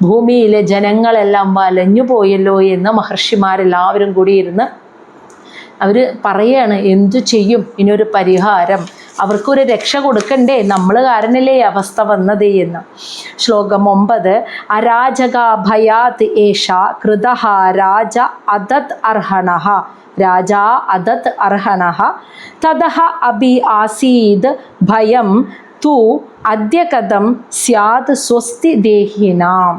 [SPEAKER 1] ഭൂമിയിലെ ജനങ്ങളെല്ലാം വലഞ്ഞു പോയല്ലോ എന്ന് മഹർഷിമാരെല്ലാവരും കൂടി ഇരുന്ന് അവർ പറയാണ്, എന്തു ചെയ്യും? ഇനിയൊരു പരിഹാരം, അവർക്കൊരു രക്ഷ കൊടുക്കണ്ടേ, നമ്മൾ കാരണല്ലേ ഈ അവസ്ഥ വന്നത് എന്ന്. ശ്ലോകം 9. അരാജക ഭയാത് ഏഷ കൃതഃ രാജ അദത് അർഹണഃ, രാജാ അദത് അർഹണഃ തതഃ അഭി ആസീദ് ഭയം തു അദ്യ കഥം സ്യാത് സ്വസ്തി ദേഹിനാം.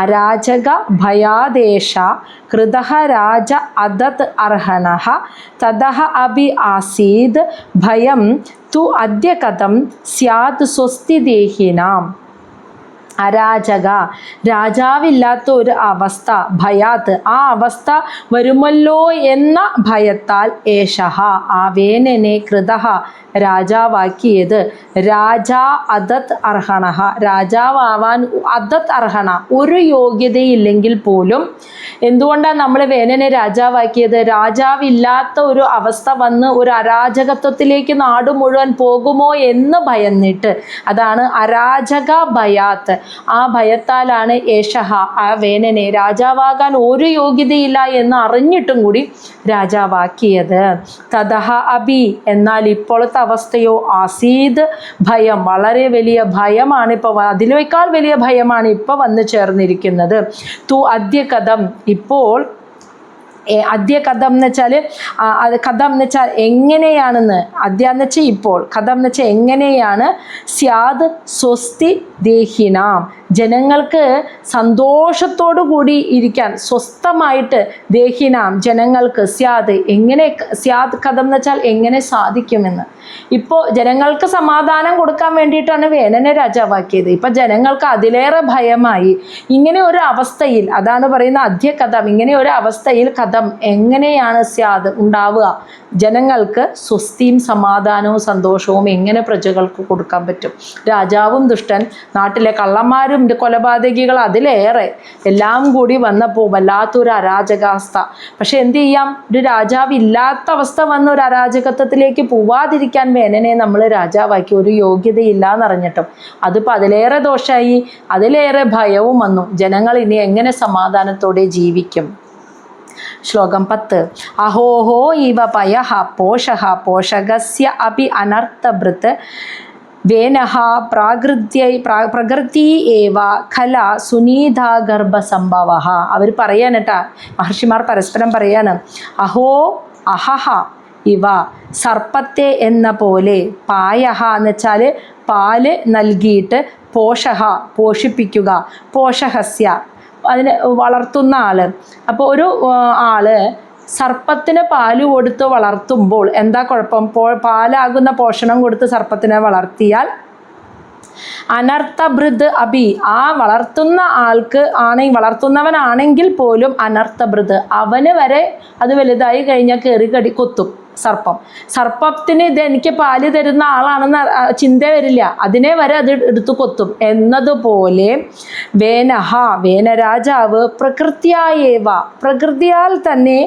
[SPEAKER 1] അരാജക ഭയാദേശ കൃതഃ രാജ അദത് അർഹണഃ തതഃ അഭി ആസീദ് ഭയം തു അദ്യ കഥം സ്യാത് സ്വസ്തി ദേഹിനാം. അരാജക, രാജാവില്ലാത്ത ഒരു അവസ്ഥ, ഭയാത്ത്, ആ അവസ്ഥ വരുമല്ലോ എന്ന ഭയത്താൽ, ഏഷഹ, ആ വേനനെ, കൃതഃ, രാജാവാക്കിയത്, രാജാ അദത് അർഹണഃ, രാജാവാൻ അദത് അർഹണ, ഒരു യോഗ്യതയില്ലെങ്കിൽ പോലും. എന്തുകൊണ്ടാണ് നമ്മൾ വേനനെ രാജാവാക്കിയത്? രാജാവില്ലാത്ത ഒരു അവസ്ഥ വന്ന് ഒരു അരാജകത്വത്തിലേക്ക് നാട് മുഴുവൻ പോകുമോ എന്ന് ഭയന്നിട്ട്. അതാണ് അരാജക ഭയാത്ത്. ആ ഭയത്താലാണ് ഏഷഹ, ആ വേനനെ, രാജാവാകാൻ ഒരു യോഗ്യതയില്ല എന്ന് അറിഞ്ഞിട്ടും കൂടി രാജാവാക്കിയത്. തതഃ അഭി, എന്നാൽ ഇപ്പോഴത്തെ അവസ്ഥയോ, ആസീദ്, ഭയം, വളരെ വലിയ ഭയമാണ് ഇപ്പോൾ, അതിനേക്കാൾ വലിയ ഭയമാണ് ഇപ്പോൾ വന്നു ചേർന്നിരിക്കുന്നത്. തു അദ്യ കഥം, ഇപ്പോൾ, അദ്യ കഥം എന്ന് വെച്ചാൽ, കഥം എന്ന് വെച്ചാൽ എങ്ങനെയാണെന്ന്, അദ്യ എന്ന് വെച്ചാൽ ഇപ്പോൾ, കഥം എന്ന് വെച്ചാൽ എങ്ങനെയാണ്, സ്യാദ് സ്വസ്തി ദേഹിനാം, ജനങ്ങൾക്ക് സന്തോഷത്തോടു കൂടി ഇരിക്കാൻ, സ്വസ്ഥമായിട്ട്, ദേഹിനാം, ജനങ്ങൾക്ക്, സ്യാദ്, എങ്ങനെ, സ്യാദ് കഥം എന്ന് വെച്ചാൽ എങ്ങനെ സാധിക്കുമെന്ന്. ഇപ്പോൾ ജനങ്ങൾക്ക് സമാധാനം കൊടുക്കാൻ വേണ്ടിയിട്ടാണ് വേനനെ രാജാവാക്കിയത്. ഇപ്പം ജനങ്ങൾക്ക് അതിലേറെ ഭയമായി. ഇങ്ങനെ ഒരു അവസ്ഥയിൽ, അതാണ് പറയുന്ന അദ്യ കഥം, ഇങ്ങനെ ഒരു അവസ്ഥയിൽ കഥം എങ്ങനെയാണ് സ്യാദ് ഉണ്ടാവുക? ജനങ്ങൾക്ക് സ്വസ്തിയും സമാധാനവും സന്തോഷവും എങ്ങനെ പ്രജകൾക്ക് കൊടുക്കാൻ പറ്റും? രാജാവും ദുഷ്ടൻ, നാട്ടിലെ കള്ളന്മാരും എല്ലാവരും കൊലപാതകികൾ അതിലേറെ എല്ലാം കൂടി വന്നപ്പോൾ വല്ലാത്തൊരു അരാജകാവസ്ഥ. പക്ഷെ എന്ത് ചെയ്യാം, ഒരു രാജാവ് ഇല്ലാത്ത അവസ്ഥ വന്ന ഒരു അരാജകത്വത്തിലേക്ക് പോവാതിരിക്കാൻ വേനനെ നമ്മൾ രാജാവാക്കി, ഒരു യോഗ്യതയില്ല എന്നറിഞ്ഞിട്ടും. അതിപ്പോൾ അതിലേറെ ദോഷമായി, അതിലേറെ ഭയവും വന്നു. ജനങ്ങൾ ഇനി എങ്ങനെ സമാധാനത്തോടെ ജീവിക്കും? ശ്ലോകം 10. അഹോഹോ ഇവ പയഃ പോഷഃ പോഷകസ്യ അപി അനർത്ഥഭൃത് വേനഃ പ്രകൃതി ഏവ ഖല സുനീതാഗർഭസംഭവഃ. അവർ പറയാണ് കേട്ടാ, മഹർഷിമാർ പരസ്പരം പറയാണ്, അഹോ അഹഹ ഇവ, സർപ്പത്തെ എന്ന പോലെ, പായഹ എന്ന് വെച്ചാൽ പാല് നൽകിയിട്ട്, പോഷഹ പോഷിപ്പിക്കുക, പോഷഹസ്യ അതിന് വളർത്തുന്ന ആള്. അപ്പോൾ ഒരു ആള് സർപ്പത്തിന് പാല് കൊടുത്ത് വളർത്തുമ്പോൾ എന്താ കുഴപ്പം? പാലാകുന്ന പോഷണം കൊടുത്ത് സർപ്പത്തിനെ വളർത്തിയാൽ അനർത്ഥഭൃത് അഭി, ആ വളർത്തുന്ന ആൾക്ക് വളർത്തുന്നവനാണെങ്കിൽ പോലും അനർത്ഥഭൃത്, അവന് വരെ അത് വലുതായി കഴിഞ്ഞാൽ കയറി കൊത്തും സർപ്പം. സർപ്പത്തിന് ഇത് എനിക്ക് പാല് തരുന്ന ആളാണെന്ന് ചിന്ത വരില്ല, അതിനെ വരെ അത് എടുത്തു കൊത്തും. എന്നതുപോലെ വേനരാജാവ് പ്രകൃതിയായേവ, പ്രകൃതിയാൽ തന്നെ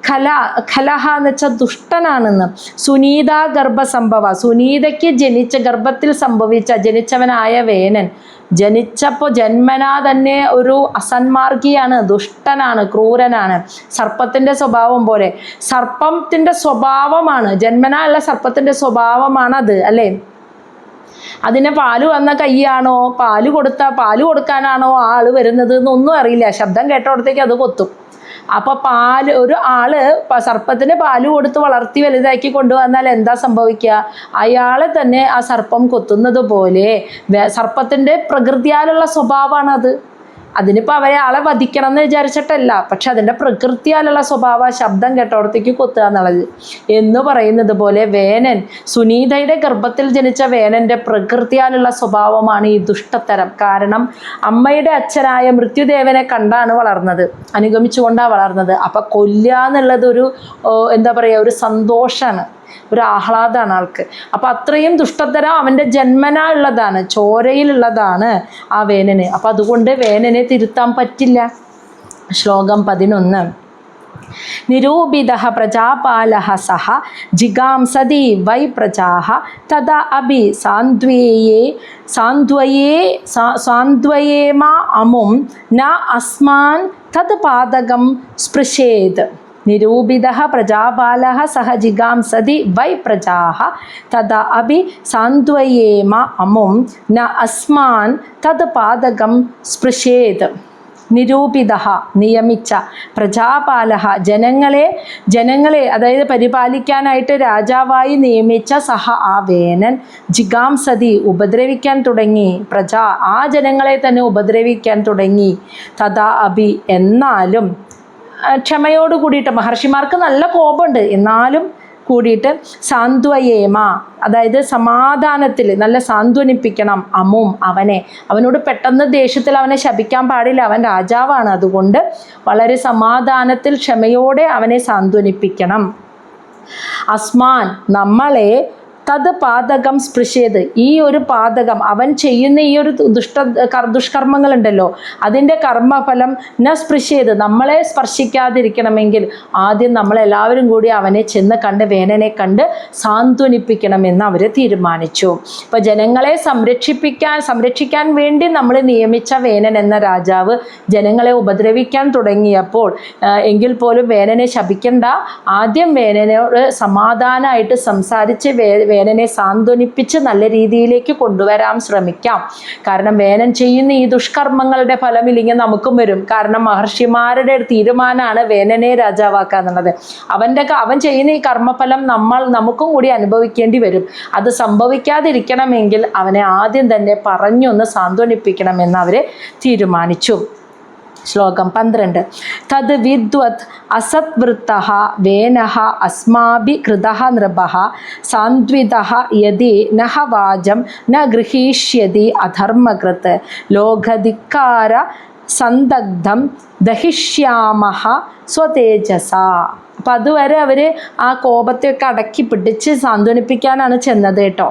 [SPEAKER 1] ഖലഹ എന്ന് വെച്ചാൽ ദുഷ്ടനാണെന്ന്. സുനീത ഗർഭസംഭവ, സുനീതയ്ക്ക് ഗർഭത്തിൽ ജനിച്ചവനായ വേനൻ ജനിച്ചപ്പോൾ ജന്മനാ തന്നെ ഒരു അസന്മാർഗിയാണ്, ദുഷ്ടനാണ്, ക്രൂരനാണ്. സർപ്പത്തിൻ്റെ സ്വഭാവം പോലെ, സർപ്പത്തിൻ്റെ സ്വഭാവമാണ്, ജന്മനാ ഉള്ള സർപ്പത്തിൻ്റെ സ്വഭാവമാണത്, അല്ലേ? അതിനെ പാല് വന്ന കൈയാണോ, പാല് കൊടുക്കാനാണോ ആള് വരുന്നത് എന്നൊന്നും അറിയില്ല. ശബ്ദം കേട്ടോടത്തേക്ക് അത് കൊത്തും. അപ്പോൾ ഒരു ആള് സർപ്പത്തിന് പാല് കൊടുത്ത് വളർത്തി വലുതാക്കി കൊണ്ടുവന്നാൽ എന്താ സംഭവിക്കുക? അയാളെ തന്നെ ആ സർപ്പം കൊത്തുന്നത് പോലെ സർപ്പത്തിൻ്റെ പ്രകൃതിയാലുള്ള സ്വഭാവമാണത്. അതിനിപ്പോൾ അയാളെ വധിക്കണം എന്ന് വിചാരിച്ചിട്ടല്ല, പക്ഷെ അതിൻ്റെ പ്രകൃതിയാലുള്ള സ്വഭാവ, ശബ്ദം കേട്ടോടത്തേക്ക് കൊത്തുക എന്നുള്ളത്. എന്ന് പറയുന്നത് പോലെ വേനൻ, സുനീതയുടെ ഗർഭത്തിൽ ജനിച്ച വേനൻ്റെ പ്രകൃതിയാലുള്ള സ്വഭാവമാണ് ഈ ദുഷ്ടത്തരം. കാരണം അമ്മയുടെ അച്ഛനായ മൃത്യുദേവനെ കണ്ടാണ് വളർന്നത്, അനുഗമിച്ചുകൊണ്ടാണ് വളർന്നത്. അപ്പം കൊല്ലുക എന്നുള്ളതൊരു എന്താ പറയുക, ഒരു സന്തോഷമാണ്, ഒരു ആഹ്ലാദമാണ് ആൾക്ക്. അപ്പം അത്രയും ദുഷ്ടത്തരം അവൻ്റെ ജന്മനാ ഉള്ളതാണ്, ചോരയിലുള്ളതാണ് ആ വേനന്. അപ്പം അതുകൊണ്ട് വേനനെ തിരുത്താൻ പറ്റില്ല. ശ്ലോകം 11. നിരൂപിതഃ പ്രജാപാലഃ സഹ ജിഗാംസതി വൈ പ്രജാഃ തദാ അഭി സാന്ത്വയേമ അമും ന അസ്മാൻ തത് പാതകം സ്പൃശേത്. നിരൂപിതഃ പ്രജാപാലഃ സഹ ജിഗാംസതി വൈ പ്രജാഃ തദാ അഭി സാന്ത്വയേമ അമും ന അസ്മാൻ തത് പാതകം സ്പൃശേത്. നിരൂപിതഃ നിയമിച്ച, പ്രജാപാലഃ ജനങ്ങളെ അതായത് പരിപാലിക്കാനായിട്ട് രാജാവായി നിയമിച്ച സഹ ആ വേനൻ ജിഗാംസതി ഉപദ്രവിക്കാൻ തുടങ്ങി, ആ ജനങ്ങളെ തന്നെ ഉപദ്രവിക്കാൻ തുടങ്ങി. തഥാ അഭി എന്നാലും ക്ഷമയോട് കൂടിയിട്ട്, മഹർഷിമാർക്ക് നല്ല കോപമുണ്ട് എന്നാലും കൂടിയിട്ട്, സാന്ത്വയേമ അതായത് സമാധാനത്തിൽ നല്ല സാന്ത്വനിപ്പിക്കണം അമും അവനോട് പെട്ടെന്ന് ദേഷ്യത്തിൽ അവനെ ശപിക്കാൻ പാടില്ല, അവൻ രാജാവാണ്. അതുകൊണ്ട് വളരെ സമാധാനത്തിൽ ക്ഷമയോടെ അവനെ സാന്ത്വനിപ്പിക്കണം. അസ്മാൻ നമ്മളെ തത് പാതകം സ്പൃശേത് ഈ ഒരു പാതകം അവൻ ചെയ്യുന്ന ഈ ഒരു ദുഷ്കർമ്മങ്ങളുണ്ടല്ലോ അതിൻ്റെ കർമ്മഫലം ന സ്പൃശേത് നമ്മളെ സ്പർശിക്കാതിരിക്കണമെങ്കിൽ ആദ്യം നമ്മളെല്ലാവരും കൂടി അവനെ ചെന്ന് കണ്ട് വേനനെ കണ്ട് സാന്ത്വനിപ്പിക്കണമെന്ന് അവർ തീരുമാനിച്ചു. ഇപ്പോൾ ജനങ്ങളെ സംരക്ഷിക്കാൻ വേണ്ടി നമ്മൾ നിയമിച്ച വേനൻ എന്ന രാജാവ് ജനങ്ങളെ ഉപദ്രവിക്കാൻ തുടങ്ങിയപ്പോൾ എങ്കിൽ പോലും വേനനെ ശപിക്കണ്ട, ആദ്യം വേനനോട് സമാധാനമായിട്ട് സംസാരിച്ച് വേനനെ സാന്ത്വനിപ്പിച്ച് നല്ല രീതിയിലേക്ക് കൊണ്ടുവരാൻ ശ്രമിക്കാം. കാരണം വേനൻ ചെയ്യുന്ന ഈ ദുഷ്കർമ്മങ്ങളുടെ ഫലം ഇല്ലെങ്കിൽ നമുക്കും വരും. കാരണം മഹർഷിമാരുടെ തീരുമാനമാണ് വേനനെ രാജാവാക്കുക എന്നുള്ളത്. അവൻ ചെയ്യുന്ന ഈ കർമ്മഫലം നമുക്കും കൂടി അനുഭവിക്കേണ്ടി വരും. അത് സംഭവിക്കാതിരിക്കണമെങ്കിൽ അവനെ ആദ്യം തന്നെ പറഞ്ഞൊന്ന് സാന്ത്വനിപ്പിക്കണമെന്ന് അവർ തീരുമാനിച്ചു. ശ്ലോകം 12. തത് വിദ്വത് അസത്വൃത്തഃ വേനഃ അസ്മാഭി കൃതഃ നൃപഃ സാന്ത്വിതഃ യദി നഃ വാചം ന ഗൃഹീഷ്യതി അധർമ്മകൃത് ലോകധിക്കാര സന്ദഗ്ധം ദഹിഷ്യാമഃ സ്വതേജസ. അപ്പം അതുവരെ അവർ ആ കോപത്തെയൊക്കെ അടക്കി പിടിച്ച് സാന്ത്വനിപ്പിക്കാനാണ് ചെന്നത് കേട്ടോ.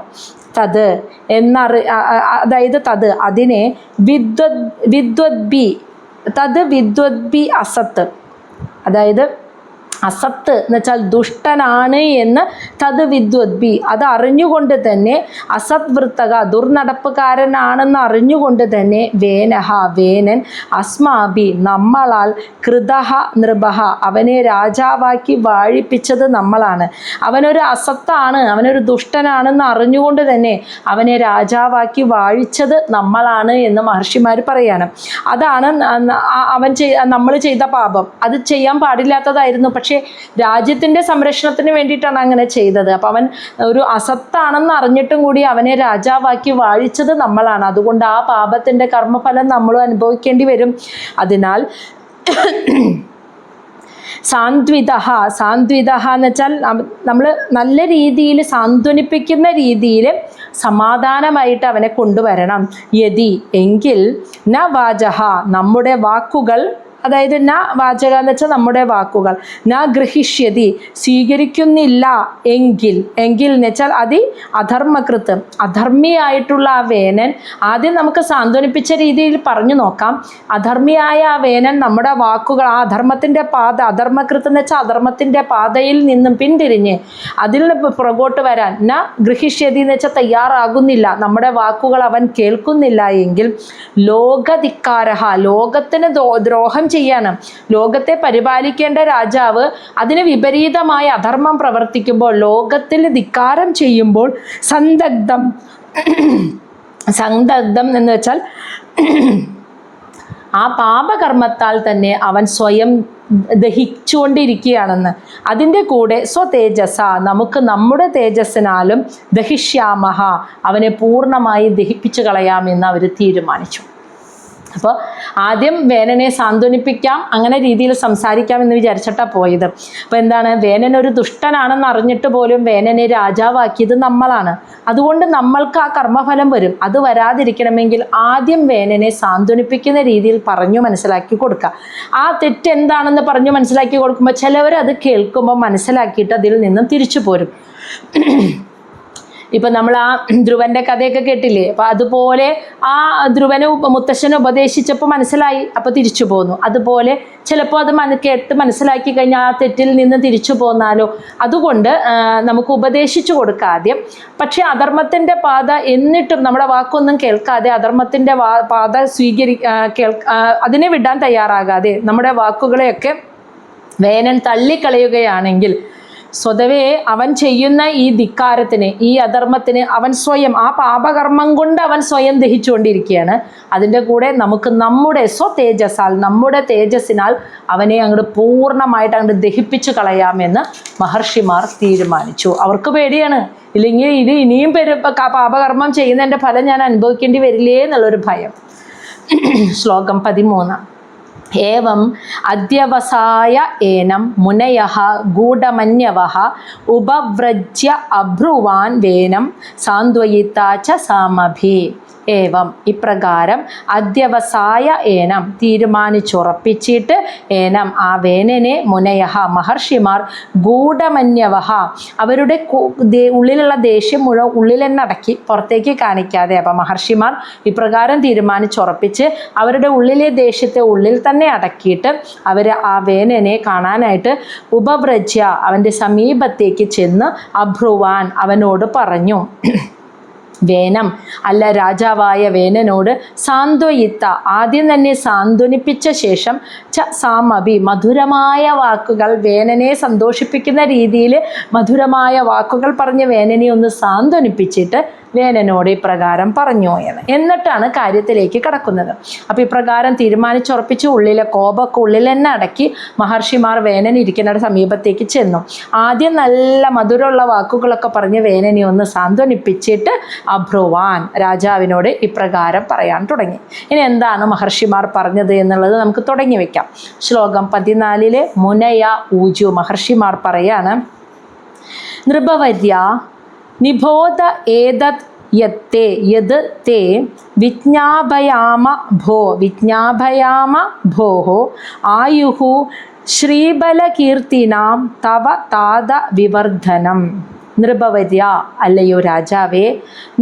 [SPEAKER 1] തത് അതായത് തത് അതിനെ വിദ്വദ്ബി തത് വിദ്വദ്ബി അസത്ത്, അതായത് അസത്ത് എന്ന് വെച്ചാൽ ദുഷ്ടനാണ് എന്ന് തത് വിദ്വദ്ബി അത് അറിഞ്ഞുകൊണ്ട് തന്നെ, അസത് വൃത്തക ദുർനടപ്പുകാരനാണെന്ന് അറിഞ്ഞുകൊണ്ട് തന്നെ, വേനഹ വേനൻ അസ്മാബി നമ്മളാൽ കൃതഹ നൃപഹ അവനെ രാജാവാക്കി വാഴിപ്പിച്ചത് നമ്മളാണ്. അവനൊരു അസത്താണ്, അവനൊരു ദുഷ്ടനാണെന്ന് അറിഞ്ഞുകൊണ്ട് തന്നെ അവനെ രാജാവാക്കി വാഴിച്ചത് നമ്മളാണ് എന്ന് മഹർഷിമാർ പറയാണ്. അതാണ് നമ്മൾ ചെയ്ത പാപം. അത് ചെയ്യാൻ പാടില്ലാത്തതായിരുന്നു, പക്ഷേ രാജ്യത്തിൻ്റെ സംരക്ഷണത്തിന് വേണ്ടിയിട്ടാണ് അങ്ങനെ ചെയ്തത്. അപ്പം അവൻ ഒരു അസത്താണെന്ന് അറിഞ്ഞിട്ടും കൂടി അവനെ രാജാവാക്കി വാഴിച്ചത് നമ്മളാണ്. അതുകൊണ്ട് ആ പാപത്തിൻ്റെ കർമ്മഫലം നമ്മളും അനുഭവിക്കേണ്ടി വരും. അതിനാൽ സാന്ത്വിത എന്ന് വെച്ചാൽ നമ്മൾ നല്ല രീതിയിൽ സാന്ത്വനിപ്പിക്കുന്ന രീതിയിൽ സമാധാനമായിട്ട് അവനെ കൊണ്ടുവരണം. യതി എങ്കിൽ ന വാചഹ നമ്മുടെ വാക്കുകൾ, അതായത് ന വാചക എന്ന് വെച്ചാൽ നമ്മുടെ വാക്കുകൾ, ന ഗൃഹിഷ്യതി സ്വീകരിക്കുന്നില്ല എങ്കിൽ എന്ന് വെച്ചാൽ അധർമ്മകൃത്ത് അധർമ്മിയായിട്ടുള്ള ആ വേനൻ, ആദ്യം നമുക്ക് സാന്ത്വനിപ്പിച്ച രീതിയിൽ പറഞ്ഞു നോക്കാം. അധർമ്മിയായ ആ വേനൻ നമ്മുടെ വാക്കുകൾ, ആ അധർമ്മത്തിൻ്റെ പാത, അധർമ്മകൃത്ത് എന്ന് വെച്ചാൽ അധർമ്മത്തിൻ്റെ പാതയിൽ നിന്നും പിന്തിരിഞ്ഞ് അതിൽ നിന്ന് പുറകോട്ട് വരാൻ, ന ഗൃഹിഷ്യതി എന്ന് വെച്ചാൽ തയ്യാറാകുന്നില്ല, നമ്മുടെ വാക്കുകൾ അവൻ കേൾക്കുന്നില്ല എങ്കിൽ ലോകധിക്കാരഹ ലോകത്തിന് ദ്രോഹം ചെയ്യാണ്. ലോകത്തെ പരിപാലിക്കേണ്ട രാജാവ് അതിന് വിപരീതമായ അധർമ്മം പ്രവർത്തിക്കുമ്പോൾ, ലോകത്തിൽ ധിക്കാരം ചെയ്യുമ്പോൾ സന്ദഗ്ധം എന്ന് വെച്ചാൽ ആ പാപകർമ്മത്താൽ തന്നെ അവൻ സ്വയം ദഹിച്ചുകൊണ്ടിരിക്കുകയാണെന്ന്. അതിൻ്റെ കൂടെ സ്വതേജസ നമുക്ക് നമ്മുടെ തേജസ്സിനാലും ദഹിഷ്യാമഹ അവനെ പൂർണ്ണമായി ദഹിപ്പിച്ചു കളയാമെന്ന് അവർ തീരുമാനിച്ചു. അപ്പോൾ ആദ്യം വേനനെ സാന്ത്വനിപ്പിക്കാം, അങ്ങനെ രീതിയിൽ സംസാരിക്കാം എന്ന് വിചാരിച്ചിട്ടാണ് പോയത്. അപ്പോൾ എന്താണ്, വേനൻ ഒരു ദുഷ്ടനാണെന്ന് അറിഞ്ഞിട്ട് പോലും വേനനെ രാജാവാക്കിയത് നമ്മളാണ്. അതുകൊണ്ട് നമ്മൾക്ക് ആ കർമ്മഫലം വരും. അത് വരാതിരിക്കണമെങ്കിൽ ആദ്യം വേനനെ സാന്ത്വനിപ്പിക്കുന്ന രീതിയിൽ പറഞ്ഞു മനസ്സിലാക്കി കൊടുക്കുക. ആ തെറ്റ് എന്താണെന്ന് പറഞ്ഞു മനസ്സിലാക്കി കൊടുക്കുമ്പോൾ ചിലവർ അത് കേൾക്കുമ്പോൾ മനസ്സിലാക്കിയിട്ട് അതിൽ നിന്നും തിരിച്ചു പോരും. ഇപ്പം നമ്മൾ ആ ധ്രുവൻ്റെ കഥയൊക്കെ കേട്ടില്ലേ? അപ്പോൾ അതുപോലെ ആ ധ്രുവന് മുത്തശ്ശനെ ഉപദേശിച്ചപ്പോൾ മനസ്സിലായി, അപ്പോൾ തിരിച്ചു പോന്നു. അതുപോലെ ചിലപ്പോൾ അത് കേട്ട് മനസ്സിലാക്കി കഴിഞ്ഞാൽ ആ തെറ്റിൽ നിന്ന് തിരിച്ചു പോന്നാലോ. അതുകൊണ്ട് നമുക്ക് ഉപദേശിച്ചു കൊടുക്കുക ആദ്യം. പക്ഷേ അധർമ്മത്തിൻ്റെ പാത എന്നിട്ടും നമ്മുടെ വാക്കൊന്നും കേൾക്കാതെ അധർമ്മത്തിൻ്റെ പാത അതിനെ വിടാൻ തയ്യാറാകാതെ നമ്മുടെ വാക്കുകളെയൊക്കെ വേനൻ തള്ളിക്കളയുകയാണെങ്കിൽ സ്വതവേ അവൻ ചെയ്യുന്ന ഈ ധിക്കാരത്തിന്, ഈ അധർമ്മത്തിന് അവൻ സ്വയം ആ പാപകർമ്മം കൊണ്ട് അവൻ സ്വയം ദഹിച്ചുകൊണ്ടിരിക്കുകയാണ്. അതിൻ്റെ കൂടെ നമുക്ക് നമ്മുടെ സ്വതേജസ്സാൽ, നമ്മുടെ തേജസ്സിനാൽ അവനെ അങ്ങോട്ട് പൂർണ്ണമായിട്ട് അങ്ങോട്ട് ദഹിപ്പിച്ചു കളയാമെന്ന് മഹർഷിമാർ തീരുമാനിച്ചു. അവർക്ക് പേടിയാണ്, ഇല്ലെങ്കിൽ ഇത് ഇനിയും പാപകർമ്മം ചെയ്യുന്നതിൻ്റെ ഫലം ഞാൻ അനുഭവിക്കേണ്ടി വരില്ലേ എന്നുള്ളൊരു ഭയം. ശ്ലോകം 13. ഏവം അദ്യവസായ ഏനം മുനയഃ ഗൂഢമന്യവഃ ഉപവ്രജ്യ അബ്രുവാൻ വേനം സാന്ത്വയിതാ ച സാമഭി. ഏവം ഇപ്രകാരം അദ്യവസായ ഏനം തീരുമാനിച്ചുറപ്പിച്ചിട്ട്, ഏനം ആ വേനനെ മുനയഃ മഹർഷിമാർ ഗൂഢമന്യവഃ അവരുടെ ഉള്ളിലുള്ള ദേഷ്യം മുഴുവൻ ഉള്ളിൽ തന്നെ അടക്കി പുറത്തേക്ക് കാണിക്കാതെ, അപ്പം മഹർഷിമാർ ഇപ്രകാരം തീരുമാനിച്ചുറപ്പിച്ച് അവരുടെ ഉള്ളിലെ ദേഷ്യത്തെ ഉള്ളിൽ തന്നെ അടക്കിയിട്ട് അവർ ആ വേനനെ കാണാനായിട്ട് ഉപവ്രജ്യ അവൻ്റെ സമീപത്തേക്ക് ചെന്ന് അബ്രുവാൻ അവനോട് പറഞ്ഞു. വേനം അല്ല രാജാവായ വേനനോട് സാന്ത്വയിത്ത ആദ്യം തന്നെ സാന്ത്വനിപ്പിച്ച ശേഷം ച സാമഭി മധുരമായ വാക്കുകൾ, വേനനെ സന്തോഷിപ്പിക്കുന്ന രീതിയിൽ മധുരമായ വാക്കുകൾ പറഞ്ഞ് വേനനെ ഒന്ന് സാന്ത്വനിപ്പിച്ചിട്ട് വേനനോട് ഇപ്രകാരം പറഞ്ഞു എന്ന്. എന്നിട്ടാണ് കാര്യത്തിലേക്ക് കടക്കുന്നത്. അപ്പോൾ ഇപ്രകാരം തീരുമാനിച്ചുറപ്പിച്ച് ഉള്ളിലെ കോപമൊക്കെ ഉള്ളിൽ തന്നെ അടക്കി മഹർഷിമാർ വേനൻ ഇരിക്കുന്ന സമീപത്തേക്ക് ചെന്നു. ആദ്യം നല്ല മധുരമുള്ള വാക്കുകളൊക്കെ പറഞ്ഞ് വേനനെ ഒന്ന് സാന്ത്വനിപ്പിച്ചിട്ട് അബ്രുവാൻ രാജാവിനോട് ഇപ്രകാരം പറയാൻ തുടങ്ങി. ഇനി എന്താണ് മഹർഷിമാർ പറഞ്ഞത് എന്നുള്ളത് നമുക്ക് തുടങ്ങി വെക്കാം. ശ്ലോകം 14 മുനയ ഊജു മഹർഷിമാർ പറയാണ്. നൃപവര്യ നിബോധ ഏതത് യത്തെ യത് തേ വിജ്ഞാപയാമ ഭോः ആയുഃ ശ്രീബലകീർത്തിനാം തവ താത വിവർദ്ധനം. നൃപവര്യ അല്ലയോ രാജാവേ,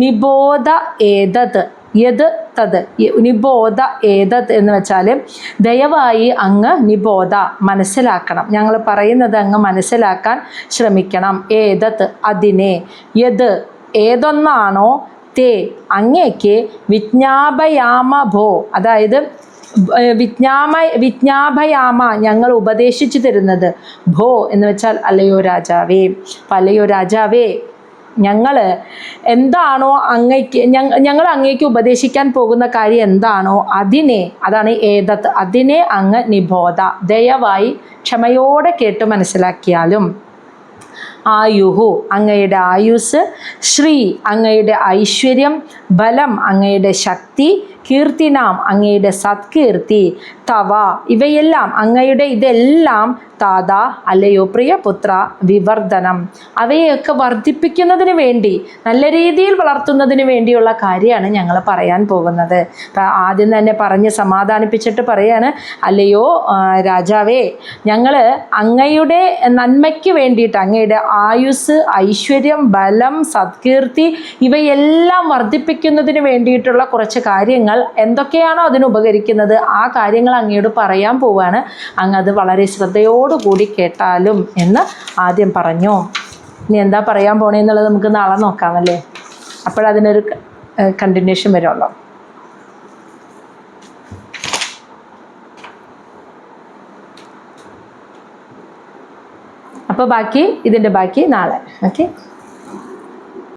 [SPEAKER 1] നിബോധ ഏതത് യത് തത്. നിബോധ ഏതത് എന്ന് വെച്ചാൽ ദയവായി അങ്ങ് നിബോധ മനസ്സിലാക്കണം, ഞങ്ങൾ പറയുന്നത് അങ്ങ് മനസ്സിലാക്കാൻ ശ്രമിക്കണം. ഏതത് അതിനെ, യത് ഏതൊന്നാണോ, തേ അങ്ങേക്ക് വിജ്ഞാപയാമ ഭോ അതായത് വിജ്ഞാപയാമ ഞങ്ങൾ ഉപദേശിച്ചു തരുന്നത്, ഭോ എന്ന് വെച്ചാൽ അല്ലയോ രാജാവേ. അപ്പം അല്ലയോ രാജാവേ, ഞങ്ങൾ എന്താണോ അങ്ങയ്ക്ക് ഞങ്ങൾ അങ്ങേക്ക് ഉപദേശിക്കാൻ പോകുന്ന കാര്യം എന്താണോ അതിനെ, അതാണ് ഏതത്, അതിനെ അങ്ങ് നിബോധ ദയവായി ക്ഷമയോടെ കേട്ട് മനസ്സിലാക്കിയാലും. ആയുഹു അങ്ങയുടെ ആയുസ്, ശ്രീ അങ്ങയുടെ ഐശ്വര്യം, ബലം അങ്ങയുടെ ശക്തി, കീർത്തിനാം അങ്ങയുടെ സത്കീർത്തി, തവ ഇവയെല്ലാം അങ്ങയുടെ ഇതെല്ലാം, താത അല്ലയോ പ്രിയപുത്ര, വിവർദ്ധനം അവയൊക്കെ വർദ്ധിപ്പിക്കുന്നതിന് വേണ്ടി, നല്ല രീതിയിൽ വളർത്തുന്നതിന് വേണ്ടിയുള്ള കാര്യമാണ് ഞങ്ങൾ പറയാൻ പോകുന്നത്. അപ്പം ആദ്യം തന്നെ പറഞ്ഞ് സമാധാനിപ്പിച്ചിട്ട് പറയാണ്, അല്ലയോ രാജാവേ, ഞങ്ങൾ അങ്ങയുടെ നന്മയ്ക്ക് വേണ്ടിയിട്ട് അങ്ങയുടെ ആയുസ്, ഐശ്വര്യം, ബലം, സത്കീർത്തി ഇവയെല്ലാം വർദ്ധിപ്പിക്കുന്നതിന് വേണ്ടിയിട്ടുള്ള കുറച്ച് കാര്യങ്ങൾ എന്തൊക്കെയാണോ അതിന് ഉപകരിക്കുന്നത് ആ കാര്യങ്ങൾ അങ്ങയോട് പറയാൻ പോവാണ്. അങ്ങ് അത് വളരെ ശ്രദ്ധയോടുകൂടി കേട്ടാലും എന്ന് ആദ്യം പറഞ്ഞു. ഇനി എന്താ പറയാൻ പോണേന്നുള്ളത് നമുക്ക് നാളെ നോക്കാമല്ലേ, അപ്പോഴതിനൊരു കണ്ടിന്യൂഷൻ വരുമല്ലോ. അപ്പോൾ ഇതിൻ്റെ ബാക്കി നാളെ. ഓക്കെ.